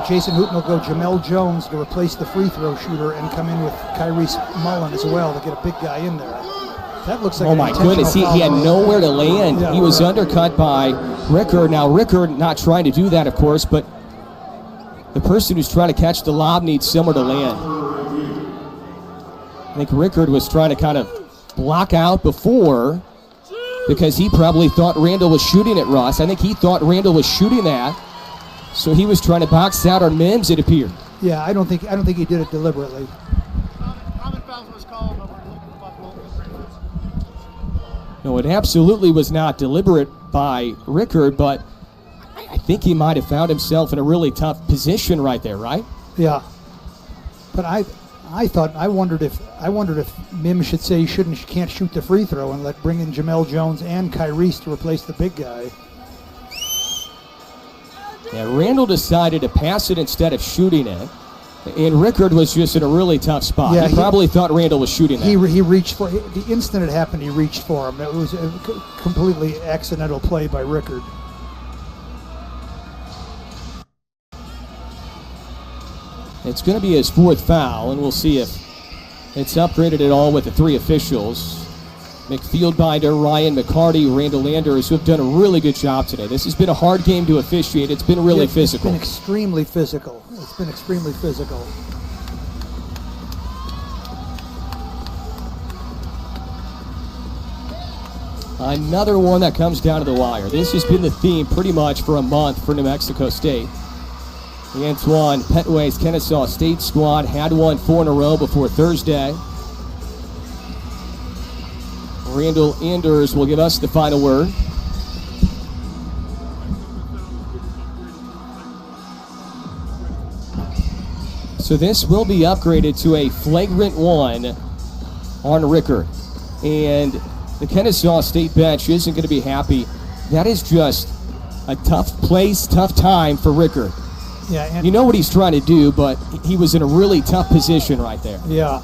Jason Hooten will go Jamel Jones to replace the free throw shooter and come in with Kyrese Mullen as well to get a big guy in there. That looks like oh my goodness, he had nowhere to land. Yeah, he was undercut by Rickard. Now Rickard not trying to do that, of course, but the person who's trying to catch the lob needs somewhere to land. I think Rickard was trying to kind of block out before because he probably thought Randall was shooting at Russ. I think he thought Randall was shooting that, so he was trying to box out on Mims, it appeared. Yeah, I don't think he did it deliberately. No, it absolutely was not deliberate by Rickard, but I think he might have found himself in a really tough position right there, right? Yeah, but I wondered if Mims should say he can't shoot the free throw and bring in Jamel Jones and Kyrese to replace the big guy. Yeah, Randall decided to pass it instead of shooting it, and Rickard was just in a really tough spot. Yeah, he probably thought Randall was shooting that. He reached for the instant it happened. He reached for him. It was a completely accidental play by Rickard. It's going to be his fourth foul, and we'll see if it's upgraded at all with the three officials. McFieldbinder, Ryan McCarty, Randall Landers, who have done a really good job today. This has been a hard game to officiate. It's been really physical. It's been extremely physical. Another one that comes down to the wire. This has been the theme pretty much for a month for New Mexico State. The Antoine Petway's Kennesaw State squad had won 4 in a row before Thursday. Randall Anders will give us the final word. So this will be upgraded to a flagrant 1 on Rickard. And the Kennesaw State bench isn't going to be happy. That is just a tough place, tough time for Rickard. Yeah, and you know what he's trying to do, but he was in a really tough position right there. Yeah.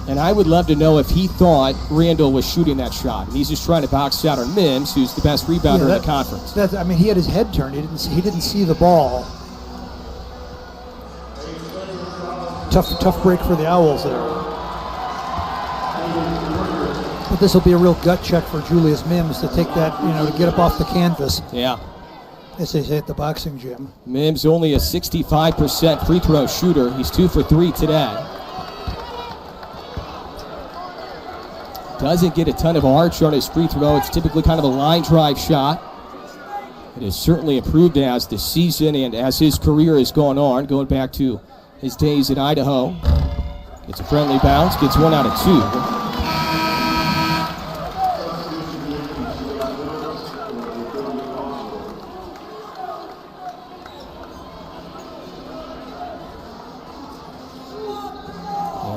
And I would love to know if he thought Randall was shooting that shot. And he's just trying to box out on Mims, who's the best rebounder in the conference. He had his head turned. He didn't see the ball. Tough break for the Owls there. But this will be a real gut check for Julius Mims to take that, to get up off the canvas. Yeah. As they say at the boxing gym. Mims only a 65% free throw shooter. He's 2 for 3 today. Doesn't get a ton of arch on his free throw. It's typically kind of a line drive shot. It has certainly improved as the season and as his career has gone on, going back to his days in Idaho. Gets a friendly bounce, gets 1 out of 2.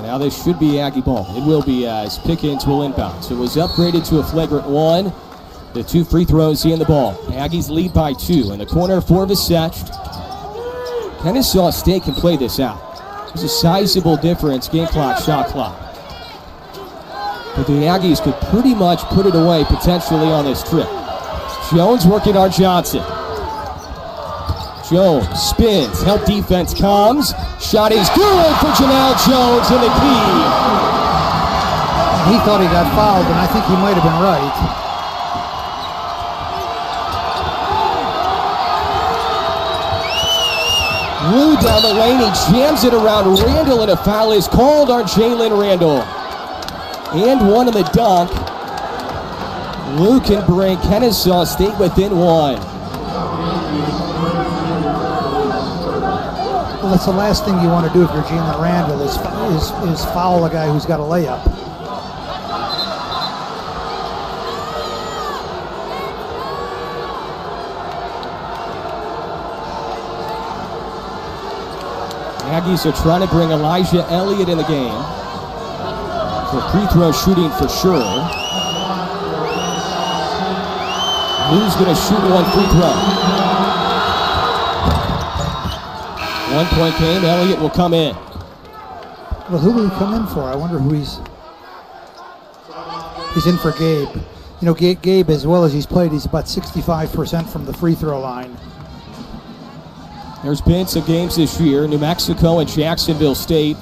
Now this should be Aggie ball. It will be as Pickens will inbound. So it was upgraded to a flagrant 1. The 2 free throws in the ball. Aggies lead by 2. In the corner for Visech. Kennesaw State can play this out. There's a sizable difference, game clock, shot clock. But the Aggies could pretty much put it away potentially on this trip. Jones working on Johnson. Jones spins, help defense comes. Shot is good for Jamel Jones in the key. He thought he got fouled, and I think he might have been right. Lou down the lane, he jams it around Randall, and a foul is called on Jalen Randall. And 1 in the dunk. Lou can bring Kennesaw State within 1. Well, that's the last thing you want to do if you're Jalen Randall is foul a guy who's got a layup. Aggies are trying to bring Elijah Elliott in the game for free throw shooting for sure. Who's going to shoot one free throw? 1 point game. Elliott will come in. Well, who will he come in for? I wonder who he's in for. Gabe. You know, Gabe, as well as he's played, he's about 65% from the free throw line. There's been some games this year, New Mexico and Jacksonville State,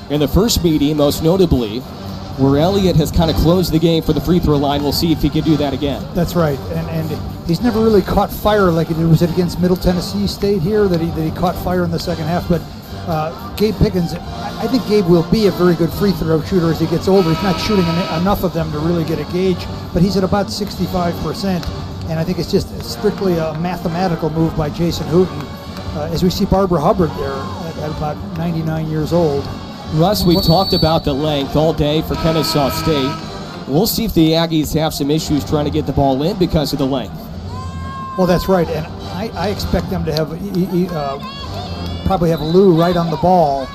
in the first meeting, most notably, where Elliott has kind of closed the game for the free throw line. We'll see if he can do that again. That's right, and he's never really caught fire like it was against Middle Tennessee State here that he caught fire in the second half. But Gabe Pickens, I think Gabe will be a very good free throw shooter as he gets older. He's not shooting enough of them to really get a gauge, but he's at about 65%, and I think it's just strictly a mathematical move by Jason Hooten. As we see Barbara Hubbard there at about 99 years old. Russ, we've talked about the length all day for Kennesaw State. We'll see if the Aggies have some issues trying to get the ball in because of the length. Well, that's right, and I expect them to have probably have Lou right on the ball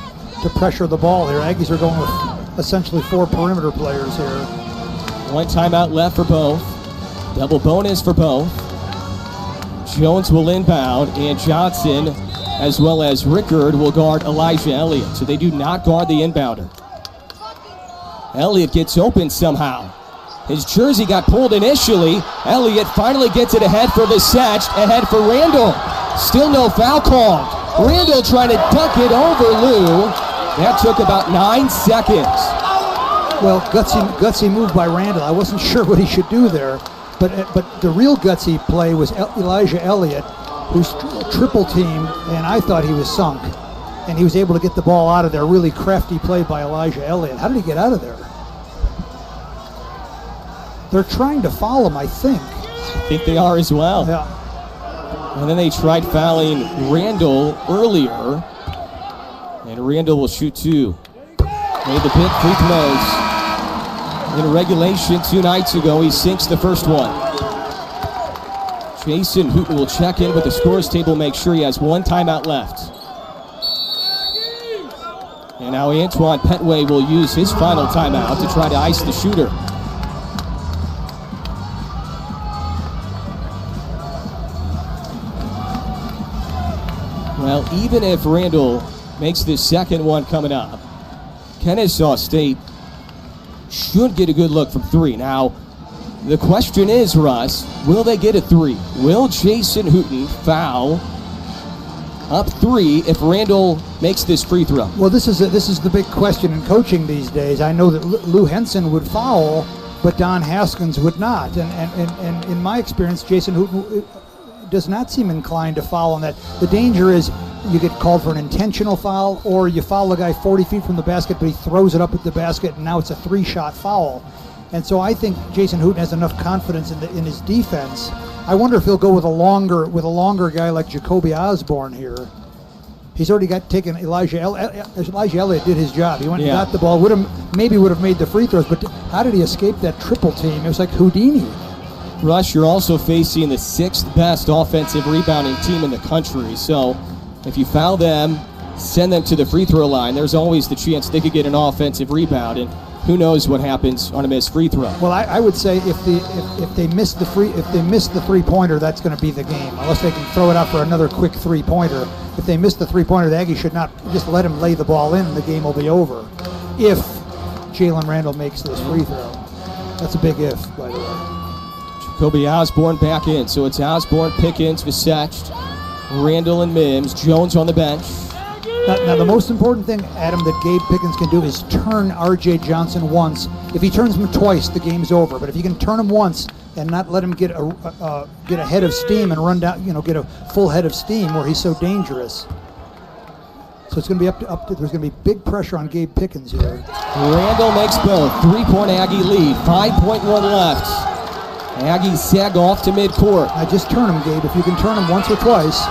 to pressure the ball here. Aggies are going with essentially 4 perimeter players here. 1 timeout left for both. Double bonus for both. Jones will inbound, and Johnson, as well as Rickard, will guard Elijah Elliott. So they do not guard the inbounder. Elliott gets open somehow. His jersey got pulled initially. Elliott finally gets it ahead for Visage, ahead for Randall. Still no foul called. Randall trying to dunk it over Lou. That took about 9 seconds. Well, gutsy move by Randall. I wasn't sure what he should do there. But the real gutsy play was Elijah Elliott, who's triple teamed, and I thought he was sunk. And he was able to get the ball out of there. Really crafty play by Elijah Elliott. How did he get out of there? They're trying to foul him, I think. I think they are as well. Yeah. And then they tried fouling Randall earlier. And Randall will shoot 2. Made the big free throws. In regulation 2 nights ago, he sinks the first one. Jason Hooten will check in with the scores table, make sure he has 1 timeout left. And now Antoine Petway will use his final timeout to try to ice the shooter. Well, even if Randall makes this second one coming up, Kennesaw State should get a good look from 3. Now, the question is, Russ, will they get a 3? Will Jason Hooten foul up 3 if Randall makes this free throw? Well, this is the big question in coaching these days. I know that Lou Henson would foul, but Don Haskins would not. And in my experience, Jason Hooten does not seem inclined to foul on that. The danger is you get called for an intentional foul, or you foul a guy 40 feet from the basket, but he throws it up at the basket, and now it's a 3-shot foul. And so I think Jason Hooten has enough confidence in his defense. I wonder if he'll go with a longer guy like Jacoby Osborne here. He's already taken Elijah Elliott did his job. He went and got the ball. Would have made the free throws, but how did he escape that triple team? It was like Houdini. Rush, you're also facing the 6th best offensive rebounding team in the country. So if you foul them, send them to the free throw line, there's always the chance they could get an offensive rebound, and who knows what happens on a missed free throw. Well, I would say if they miss the 3-pointer, that's going to be the game, unless they can throw it out for another quick 3-pointer. If they miss the 3-pointer, the Aggies should not just let him lay the ball in, and the game will be over. If Jalen Randall makes this free throw, that's a big if, by the way. Jacoby Osborne back in, so it's Osborne, Pickens, Visage, Randall, and Mims. Jones on the bench. Now, the most important thing, Adam, that Gabe Pickens can do is turn R.J. Johnson once. If he turns him twice, the game's over. But if he can turn him once and not let him get a head of steam and run down, get a full head of steam where he's so dangerous. So it's going to be up to there's going to be big pressure on Gabe Pickens here. Randall makes both. 3-point Aggie lead. 5.1 left. Aggies sag off to midcourt. I just turn him, Gabe. If you can turn him once or twice.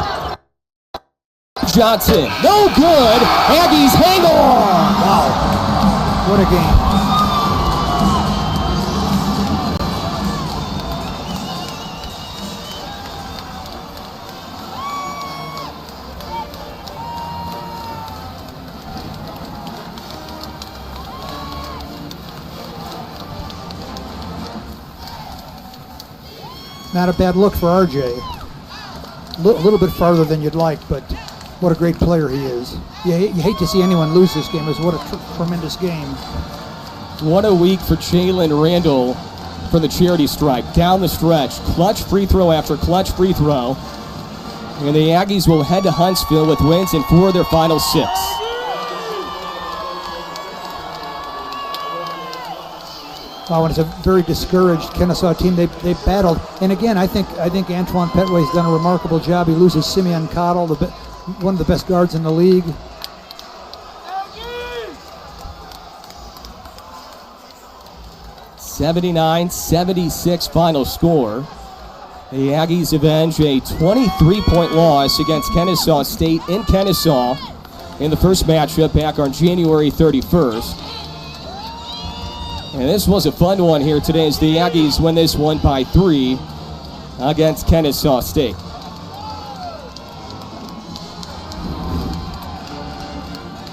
Johnson, no good. Aggies hang on. Wow. What a game. Not a bad look for RJ. A little bit farther than you'd like, but what a great player he is. You hate to see anyone lose this game. What a tremendous game. What a week for Jalen Randall from the charity stripe. Down the stretch, clutch free throw after clutch free throw. And the Aggies will head to Huntsville with wins in 4 of their final 6. Wow, and it's a very discouraged Kennesaw team. They battled, and again, I think Antoine Petway's done a remarkable job. He loses Simeon Cottle, one of the best guards in the league. Aggies! 79-76 final score. The Aggies avenge a 23-point loss against Kennesaw State in Kennesaw in the first matchup back on January 31st. And this was a fun one here today as the Aggies win this one by 3 against Kennesaw State.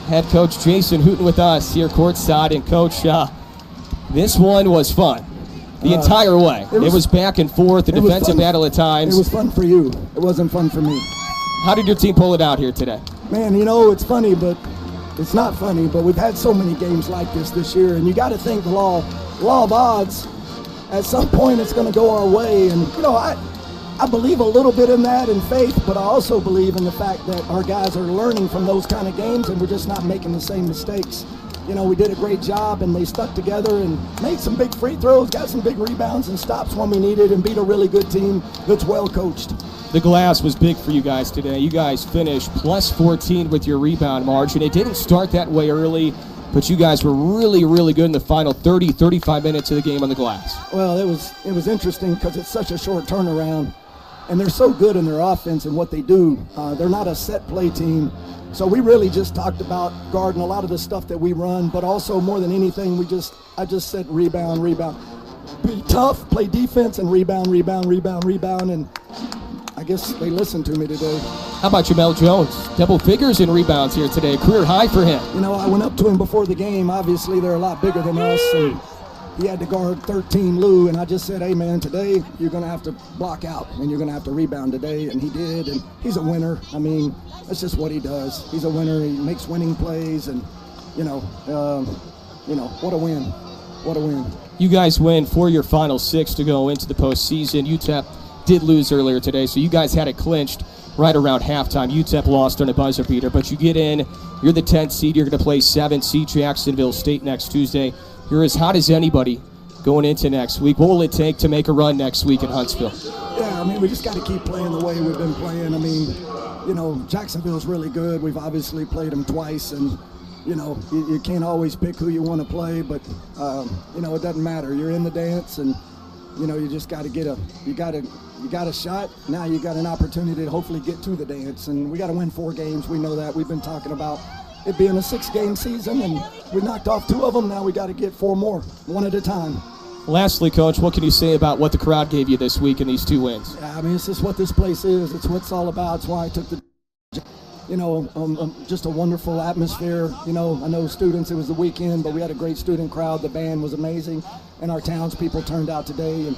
Head coach Jason Hooten with us here courtside. And coach, this one was fun the entire way. It was back and forth, a defensive battle at times. It was fun for you. It wasn't fun for me. How did your team pull it out here today? Man, it's funny, but it's not funny, but we've had so many games like this year, and you got to think the law of odds, at some point it's going to go our way. And, I believe a little bit in that and faith, but I also believe in the fact that our guys are learning from those kind of games, and we're just not making the same mistakes. We did a great job, and they stuck together and made some big free throws, got some big rebounds and stops when we needed, and beat a really good team that's well coached. The glass was big for you guys today. You guys finished plus 14 with your rebound margin. It didn't start that way early, but you guys were really, really good in the final 30, 35 minutes of the game on the glass. Well, it was interesting because it's such a short turnaround, and they're so good in their offense and what they do. They're not a set play team. So we really just talked about guarding a lot of the stuff that we run, but also more than anything, I just said rebound. Be tough, play defense, and rebound, and I guess they listened to me today. How about Jamel Jones? Double figures in rebounds here today, career high for him. I went up to him before the game. Obviously, they're a lot bigger than us, and he had to guard 13 Lou, and I just said, hey, man, today you're going to have to block out, and you're going to have to rebound today, and he did, and he's a winner. I mean, that's just what he does. He's a winner. He makes winning plays, and, what a win. What a win. You guys win for your final 6 to go into the postseason. UTEP did lose earlier today, so you guys had it clinched right around halftime. UTEP lost on a buzzer beater, but you get in. You're the 10th seed. You're going to play 7th seed Jacksonville State next Tuesday. You're as hot as anybody going into next week. What will it take to make a run next week in Huntsville? Yeah, we just got to keep playing the way we've been playing. Jacksonville's really good. We've obviously played them twice, and you can't always pick who you want to play, but it doesn't matter. You're in the dance, and you just got to you got a shot. Now you got an opportunity to hopefully get to the dance, and we got to win 4 games. We know that. We've been talking about it being a 6-game season, and we knocked off 2 of them. Now we got to get 4 more, one at a time. Lastly, Coach, what can you say about what the crowd gave you this week in these 2 wins? Yeah, it's just what this place is. It's what it's all about. It's why I took the just a wonderful atmosphere. I know students, it was the weekend, but we had a great student crowd. The band was amazing, and our townspeople turned out today. And,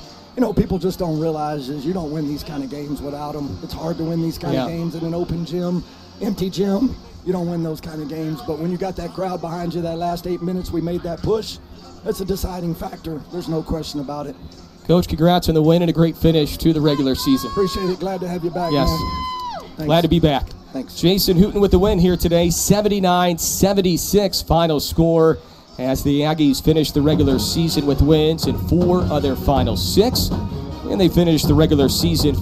people just don't realize is you don't win these kind of games without them. It's hard to win these kind of games in an open gym, empty gym. You don't win those kind of games. But when you got that crowd behind you, that last 8 minutes we made that push, that's a deciding factor. There's no question about it. Coach, congrats on the win and a great finish to the regular season. Appreciate it. Glad to have you back, yes. man. Thanks. Glad to be back. Thanks. Jason Hooten with the win here today, 79-76 final score as the Aggies finish the regular season with wins in 4 of their final 6. And they finished the regular season